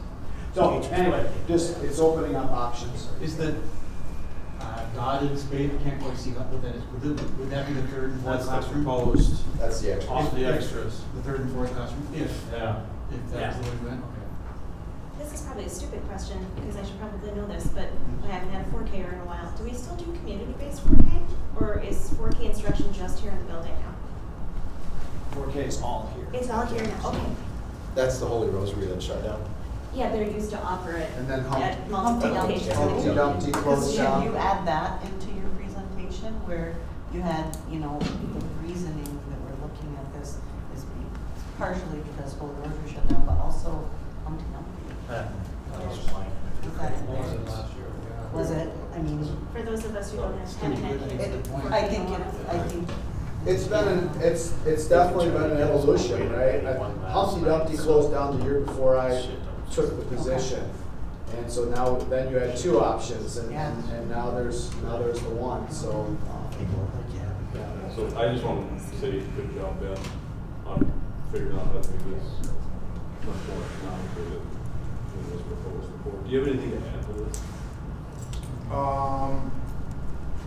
Speaker 13: So anyway, just it's opening up options.
Speaker 11: Is the dotted space, I can't quite see what that is. Would that be the third and fourth
Speaker 4: That's the
Speaker 11: classroom?
Speaker 4: proposed,
Speaker 12: That's the extra.
Speaker 4: off the extras.
Speaker 11: The third and fourth classroom? If
Speaker 4: Yeah.
Speaker 11: that's the way we went, okay.
Speaker 14: This is probably a stupid question, because I should probably know this, but I haven't had a 4K in a while. Do we still do community-based 4K? Or is 4K instruction just here in the building now?
Speaker 13: 4K is all here.
Speaker 14: It's all here now, okay.
Speaker 12: That's the Holy Rosary that shut down.
Speaker 14: Yeah, they're used to offer it
Speaker 13: And then
Speaker 14: at multiple locations.
Speaker 13: Humpty Dumpty closed
Speaker 7: Should
Speaker 13: down.
Speaker 7: you add that into your presentation where you had, you know, the reasoning that we're looking at this is partially because Holy Rosary shut down, but also Humpty Dumpty? Was that in there? Was it? I mean,
Speaker 14: For those of us who don't have haven't had kids.
Speaker 7: I think
Speaker 13: It's definitely been an evolution, right? Humpty Dumpty closed down the year before I took the position. And so then you had 2 options and now there's the one, so.
Speaker 6: So I just want to say you could jump in on figuring out how to make this much more economically than was proposed before. Do you have anything to add to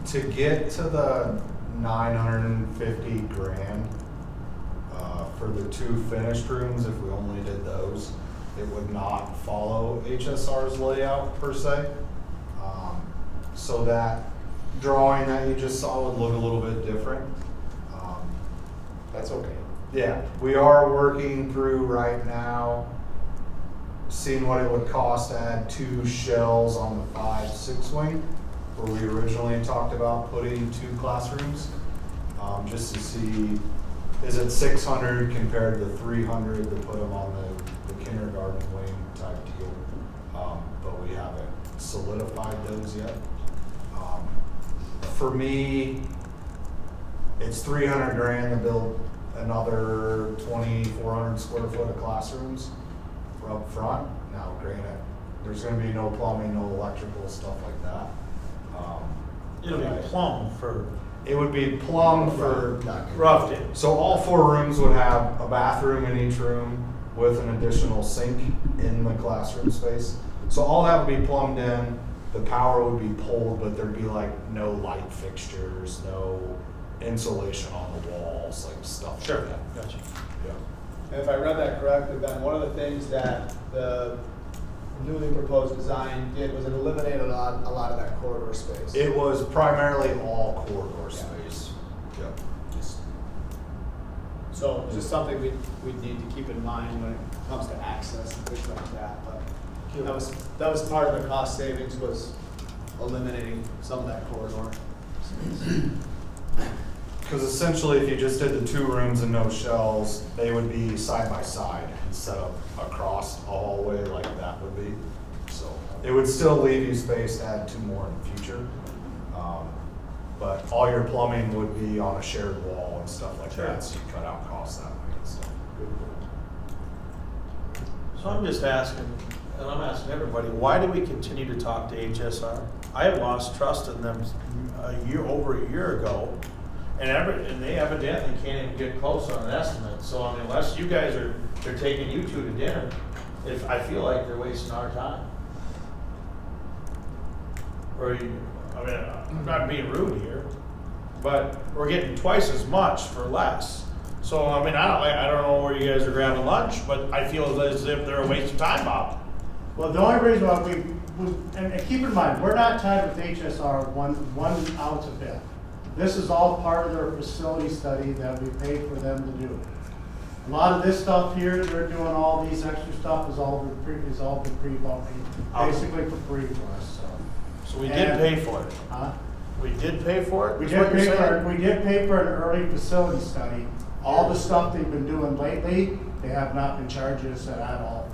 Speaker 6: this?
Speaker 4: To get to the 950 grand for the 2 finished rooms, if we only did those, it would not follow HSR's layout per se. So that drawing that you just saw would look a little bit different.
Speaker 12: That's okay.
Speaker 4: Yeah, we are working through right now, seeing what it would cost to add 2 shells on the 5-6 wing, where we originally talked about putting 2 classrooms, just to see, is it 600 compared to 300 to put them on the kindergarten wing type deal, but we haven't solidified those yet. For me, it's 300 grand to build another 2,400 square foot of classrooms up front. Now, granted, there's gonna be no plumbing, no electrical, stuff like that.
Speaker 3: It'll be plumbed for.
Speaker 4: It would be plumbed for,
Speaker 3: Roughed in.
Speaker 4: so all 4 rooms would have a bathroom in each room with an additional sink in the classroom space. So all that would be plumbed in, the power would be pulled, but there'd be like no light fixtures, no insulation on the walls, like stuff
Speaker 3: Sure,
Speaker 4: like that.
Speaker 3: gotcha.
Speaker 4: Yeah.
Speaker 13: If I read that correctly, then one of the things that the newly proposed design did was it eliminated a lot of that corridor space.
Speaker 4: It was primarily all corridor space. Yep.
Speaker 13: So just something we need to keep in mind when it comes to access and things like that. But that was part of the cost savings, was eliminating some of that corridor space.
Speaker 4: Because essentially, if you just did the 2 rooms and no shells, they would be side by side instead of across a hallway like that would be. So it would still leave you space to add 2 more in the future. But all your plumbing would be on a shared wall and stuff like that, so you cut out costs that way and stuff.
Speaker 3: So I'm just asking, and I'm asking everybody, why do we continue to talk to HSR? I have lost trust in them over a year ago, and they evidently can't even get close on an estimate. So I mean, unless you guys they're taking you 2 to dinner, if I feel like they're wasting our time. I'm not being rude here, but we're getting twice as much for less. So I mean, I don't know where you guys are grabbing lunch, but I feel as if they're a waste of time, Bob.
Speaker 5: Well, the only reason why and keep in mind, we're not tied with HSR one ounce of bit. This is all part of their facility study that we paid for them to do. A lot of this stuff here, they're doing all these extra stuff is all been pre-bought, basically for free for us, so.
Speaker 3: So we did pay for it.
Speaker 5: Huh?
Speaker 3: We did pay for it?
Speaker 5: We
Speaker 3: is
Speaker 5: did
Speaker 3: what you're
Speaker 5: pay
Speaker 3: saying?
Speaker 5: we did pay for an early facility study. All the stuff they've been doing lately, they have not been charging us at all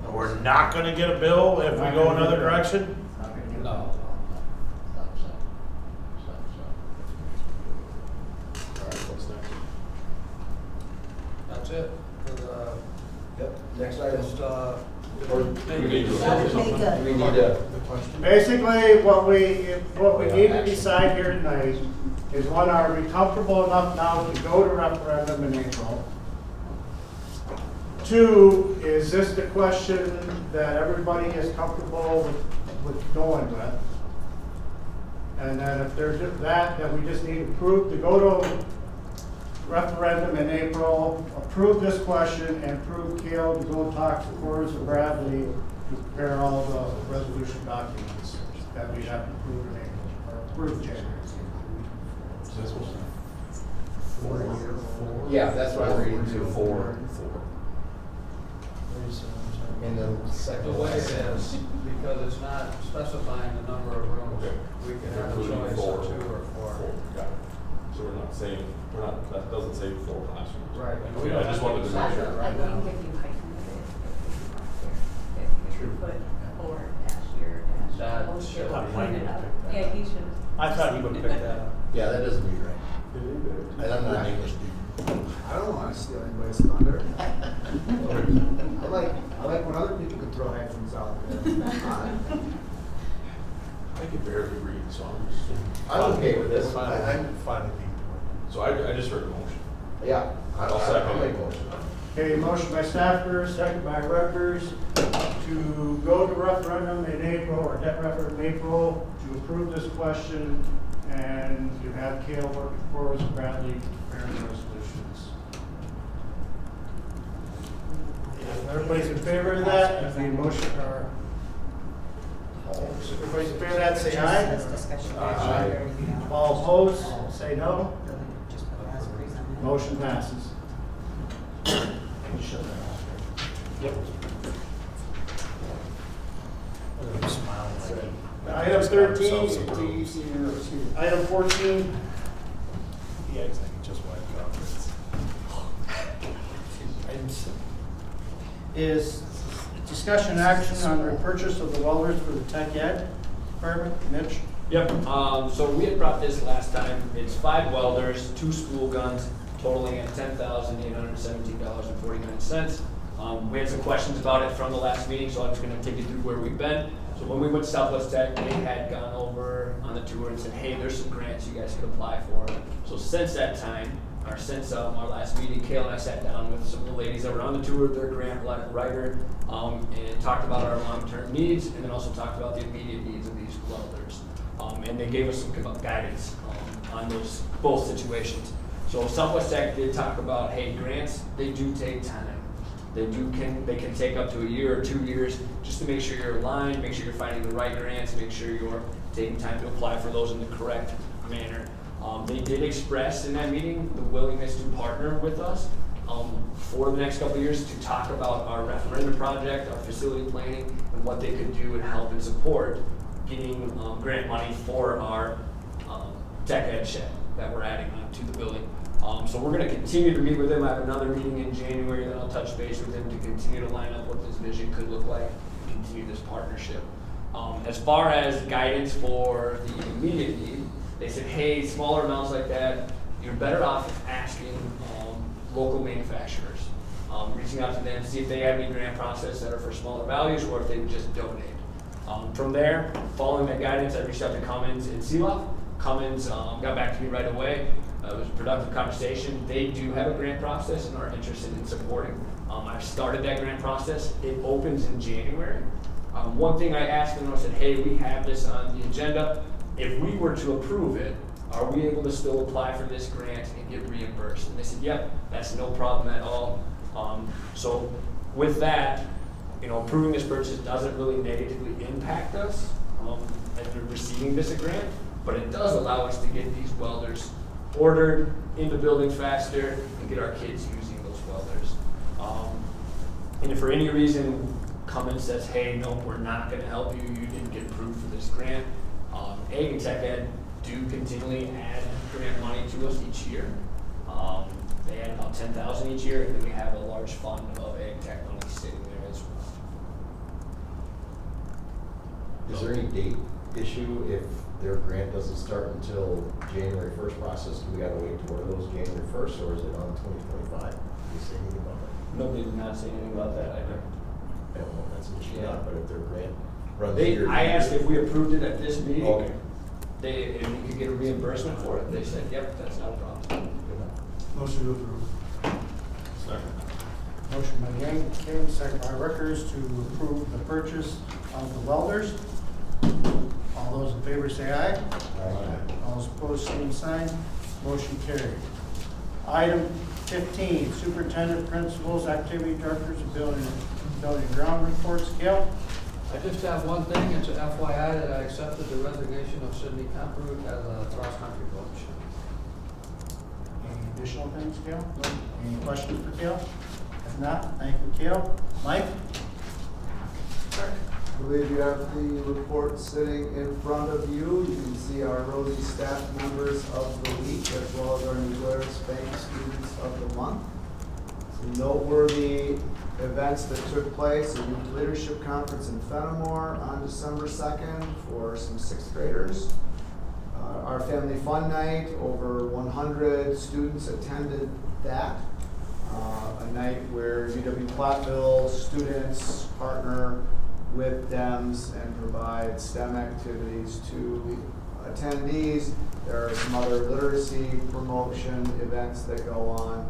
Speaker 5: for.
Speaker 3: We're not gonna get a bill if we go another direction?
Speaker 5: Not gonna get
Speaker 9: No.
Speaker 5: Stop.
Speaker 12: All right, what's next?
Speaker 9: That's it for the,
Speaker 12: Yep, next item.
Speaker 9: just,
Speaker 12: Or do we need to? Do we need to?
Speaker 5: Basically, what we need to decide here tonight is one, are we comfortable enough now to go to referendum in April? Two, is this the question that everybody is comfortable with going with? And then if there's that, then we just need to prove to go to referendum in April, approve this question, and prove Kale to go talk to Coors and Bradley to prepare all the resolution documents that we have to approve in April, or approve January.
Speaker 12: Yeah, that's what I'm reading to, 4. In the second.
Speaker 9: the way it is, because it's not specifying the number of rooms,
Speaker 6: Okay.
Speaker 9: we can have a
Speaker 6: Including
Speaker 9: choice
Speaker 6: four.
Speaker 9: of 2 or 4.
Speaker 6: Got it. So we're not saying, that doesn't say 4 classrooms.
Speaker 9: Right. And we
Speaker 6: Okay,
Speaker 9: don't
Speaker 6: I just
Speaker 9: have
Speaker 6: wanted to
Speaker 9: decide
Speaker 6: make sure.
Speaker 9: that
Speaker 1: I
Speaker 9: right now.
Speaker 1: think if you hyphenate it, if you put or dash year dash.
Speaker 9: That
Speaker 1: we'll
Speaker 9: should
Speaker 1: clean
Speaker 3: Mike
Speaker 1: it
Speaker 3: would
Speaker 1: up.
Speaker 3: pick that
Speaker 1: Yeah,
Speaker 3: up.
Speaker 1: he should.
Speaker 3: I thought he would pick that up.
Speaker 12: Yeah, that doesn't read right. And I'm not an English dude.
Speaker 13: I don't wanna steal anybody's thunder. I like when other people can throw hyphens out there.
Speaker 6: I can barely read, so I'm just.
Speaker 12: I'm okay with this.
Speaker 3: I'm fine with you.
Speaker 6: So I just heard a motion.
Speaker 12: Yeah.
Speaker 6: I'll second.
Speaker 12: I'll make a motion.
Speaker 5: Okay, motion by Stafford, second by Rutgers, to go to referendum in April, or debt referendum in April, to approve this question, and to have Kale work with Coors and Bradley preparing resolutions. If everybody's in favor of that, if the motion, or, everybody's in favor of that, say aye.
Speaker 7: This discussion.
Speaker 6: Aye.
Speaker 5: All opposed, say no.
Speaker 7: Just put as presented.
Speaker 5: Motion passes.
Speaker 3: Yep. Look at him smiling like he-
Speaker 5: Item 13,
Speaker 3: Himself
Speaker 5: item 14,
Speaker 3: He acts like he just wiped conference.
Speaker 5: is discussion action on the purchase of the welders for the tech ed department. Mitch?
Speaker 2: Yep, so we had brought this last time, it's 5 welders, 2 spool guns, totaling at $10,817.49. We had some questions about it from the last meeting, so I'm just gonna take you through where we've been. So when we went to Southwest Tech, they had gone over on the tour and said, hey, there's some grants you guys could apply for. So since that time, or since our last meeting, Kale and I sat down with some of the ladies that were on the tour, their grant writer, and talked about our long-term needs, and then also talked about the immediate needs of these welders. And they gave us some guidance on those both situations. So Southwest Tech did talk about, hey, grants, they do take time. They can take up to 1 year or 2 years just to make sure you're aligned, make sure you're finding the right grants, make sure you're taking time to apply for those in the correct manner. They did express in that meeting the willingness to partner with us for the next couple of years to talk about our referendum project, our facility planning, and what they could do and help and support getting grant money for our tech ed shed that we're adding on to the building. So we're going to continue to meet with them. I have another meeting in January that I'll touch base with them to continue to line up what this vision could look like and continue this partnership. As far as guidance for the immediate need, they said, hey, smaller amounts like that, you're better off asking local manufacturers, reaching out to them, see if they have any grant process that are for smaller values or if they would just donate. From there, following that guidance, I reached out to Cummins and Seeloff. Cummins got back to me right away. It was a productive conversation. They do have a grant process and are interested in supporting. I've started that grant process. It opens in January. One thing I asked them, I said, hey, we have this on the agenda. If we were to approve it, are we able to still apply for this grant and get reimbursed? And they said, yep, that's no problem at all. So with that, approving this purchase doesn't really negatively impact us as we're receiving this grant, but it does allow us to get these welders ordered in the building faster and get our kids using those welders. And if for any reason Cummins says, hey, no, we're not gonna help you, you didn't get approved for this grant, Ag and Tech Ed do continually add grant money to us each year. They add about $10,000 each year, and then we have a large fund of Ag Tech money sitting there as well.
Speaker 12: Is there any date issue if their grant doesn't start until January 1st process? Do we gotta wait to order those January 1st, or is it on 2025? Did you say anything about that?
Speaker 2: Nobody did not say anything about that either.
Speaker 12: I don't know if that's an issue or
Speaker 2: Yeah.
Speaker 12: not, but if their grant runs
Speaker 2: They,
Speaker 12: year.
Speaker 2: I asked if we approved it at this meeting.
Speaker 12: Okay.
Speaker 2: If we could get a reimbursement for it. They said, yep, that's not a problem.
Speaker 12: Good enough.
Speaker 3: Motion to approve.
Speaker 6: Second.
Speaker 5: Motion by King, second by Rickers to approve the purchase of the welders. All those in favor say aye.
Speaker 12: Aye.
Speaker 5: All those opposed, same sign. Motion carried. Item 15, superintendent, principals, activity directors, and building and ground reports. Gail?
Speaker 9: I just have one thing, it's an FYI that I accepted the resignation of Sydney Comproot as a cross-country coach.
Speaker 5: Any additional things, Gail? Any questions for Gail? If not, thank you, Gail. Mike?
Speaker 13: I believe you have the report sitting in front of you. You can see our Rosie staff members of the week as well as our New Glarus Bank students of the month. Some noteworthy events that took place: a youth leadership conference in Fenimore on December 2nd for some 6th graders. Our family fun night, over 100 students attended that. A night where UW-Platteville students partner with DEMS and provide STEM activities to attendees. There are some other literacy promotion events that go on.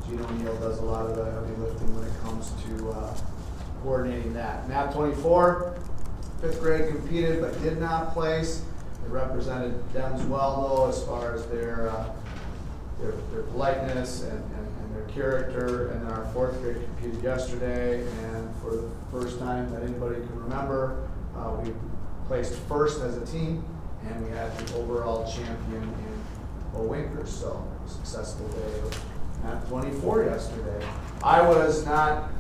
Speaker 13: Gina O'Neill does a lot of the heavy lifting when it comes to coordinating that. MAP 24, 5th grade competed but did not place. They represented DEMS well though as far as their politeness and their character. And then our 4th grade competed yesterday, and for the first time that anybody can remember, we placed first as a team, and we had the overall champion in Winkers. So successful day of MAP 24 yesterday. I was not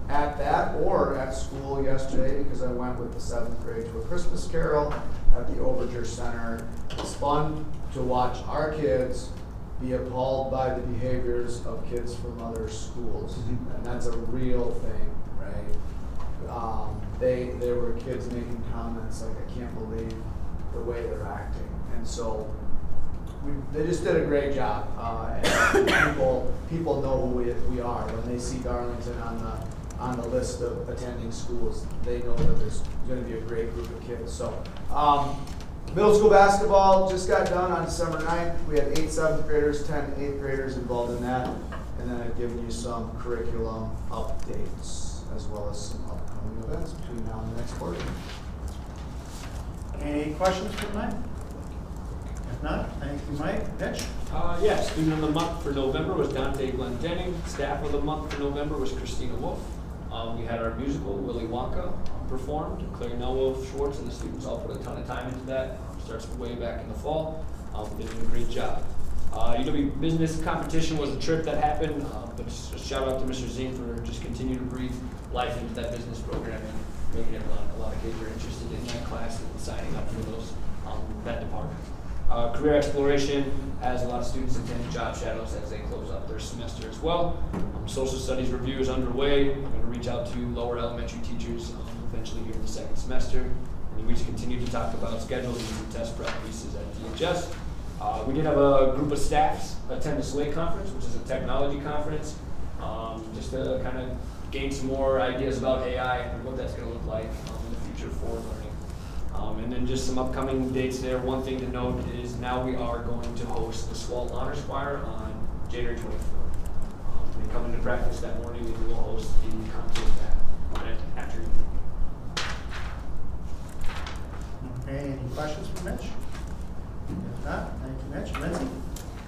Speaker 13: at that or at school yesterday because I went with the 7th grade to a Christmas carol at the Overture Center. It's fun to watch our kids be appalled by the behaviors of kids from other schools, and that's a real thing, right? They were kids making comments like, I can't believe the way they're acting, and so they just did a great job. And people know who we are when they see Darlington on the list of attending schools. They know that there's going to be a great group of kids. So. Middle school basketball just got done on December 9th. We had 8 7th graders, 10 8th graders involved in that. And then I've given you some curriculum updates as well as some upcoming events between now and the next quarter.
Speaker 5: Any questions for Mike? If not, thank you, Mike. Mitch?
Speaker 2: Yes, student of the month for November was Dante Glendenning. Staff of the month for November was Christina Wolf. We had our musical, Willy Wonka, performed. Claire Nelwolf Schwartz and the students all put a ton of time into that. Starts way back in the fall. They did a great job. UW Business Competition was a trip that happened, but just a shout out to Mr. Zine for just continuing to breathe life into that business program and making it a lot of kids are interested in that class and signing up for those that department. Career Exploration has a lot of students attending job shadows as they close up their semester as well. Social Studies review is underway. I'm going to reach out to lower elementary teachers eventually here in the 2nd semester. And we just continue to talk about schedules and test prep pieces at DHS. We did have a group of staffs attend the SLATE conference, which is a technology conference, just to kind of gain some more ideas about AI and what that's going to look like in the future for learning. And then just some upcoming dates there. One thing to note is now we are going to host the Swalt Honors Choir on January 24th. They come into practice that morning and we will host the concert that afternoon.
Speaker 5: Okay, any questions for Mitch? If not, thank you, Mitch. Lindsay?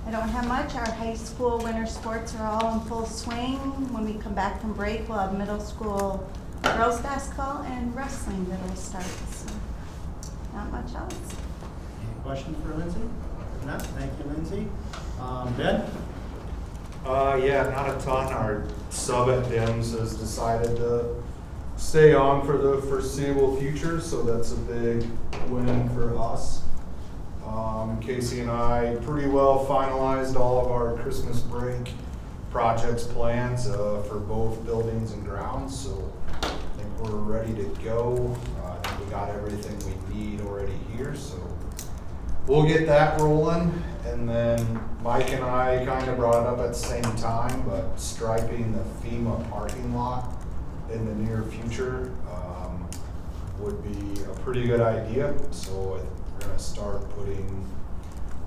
Speaker 7: I don't have much. Our high school winter sports are all in full swing. When we come back from break, we'll have middle school girls basketball and wrestling that will start. So not much else.
Speaker 5: Any questions for Lindsay? If not, thank you, Lindsay. Ben?
Speaker 4: Yeah, not a ton. Our sub at DIMS has decided to stay on for the foreseeable future, so that's a big win for us. Casey and I pretty well finalized all of our Christmas break projects plans for both buildings and grounds, so I think we're ready to go. I think we got everything we need already here, so we'll get that rolling. And then Mike and I kind of brought it up at the same time, but striping the FEMA parking lot in the near future would be a pretty good idea. So we're gonna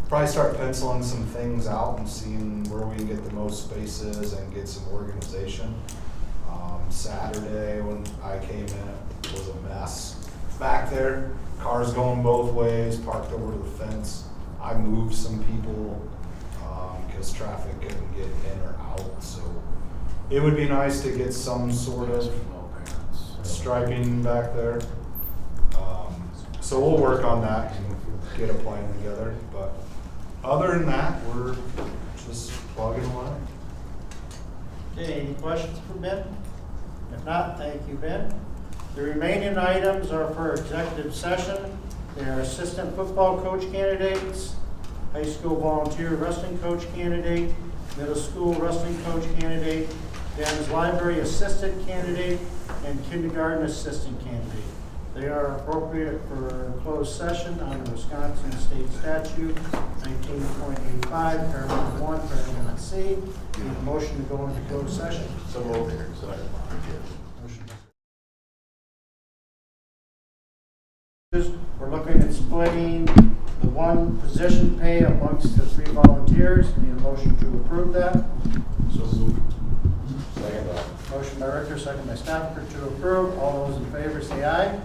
Speaker 4: probably start penciling some things out and seeing where we can get the most spaces and get some organization. Saturday when I came in, it was a mess back there. Cars going both ways, parked over the fence. I moved some people because traffic couldn't get in or out. So it would be nice to get some sort of striping back there. So we'll work on that and get a plan together. But other than that, we're just plugging away.
Speaker 5: Okay, any questions for Ben? If not, thank you, Ben. The remaining items are for executive session. They are assistant football coach candidates, high school volunteer wrestling coach candidate, middle school wrestling coach candidate, Dan's library assistant candidate, and kindergarten assistant candidate. They are appropriate for closed session under Wisconsin State Statute 19.85, paragraph 1, paragraph C. Need a motion to go into closed session.
Speaker 12: So moved.
Speaker 5: Motion. We're looking at splitting the one position pay amongst the 3 volunteers. Need a motion to approve that.
Speaker 12: So moved. Second.
Speaker 5: Motion by Richter, second by Staffer to approve. All those in favor say aye.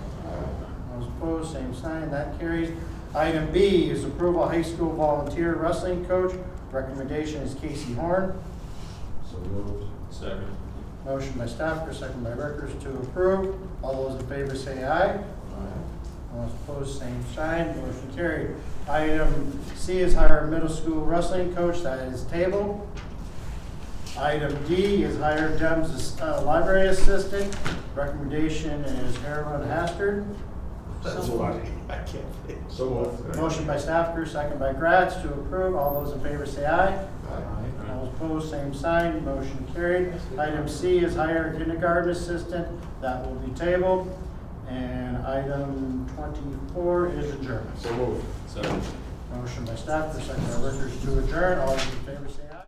Speaker 5: Those opposed, same sign. That carries. Item B is approval of high school volunteer wrestling coach. Recommendation is Casey Horn.
Speaker 12: So moved.
Speaker 6: Second.
Speaker 5: Motion by Staffer, second by Richter to approve. All those in favor say aye. All opposed, same sign. Motion carried. Item C is hire middle school wrestling coach. That is tabled. Item D is hire DEMS library assistant. Recommendation is Harold Hastard.
Speaker 3: That's funny. I can't think.
Speaker 12: So moved.
Speaker 5: Motion by Staffer, second by Gratz to approve. All those in favor say aye. All opposed, same sign. Motion carried. Item C is hire kindergarten assistant. That will be tabled. And item 24 is adjournment.
Speaker 12: So moved.
Speaker 6: Second.
Speaker 5: Motion by Staffer, second by Rickers to adjourn. All those in favor say aye.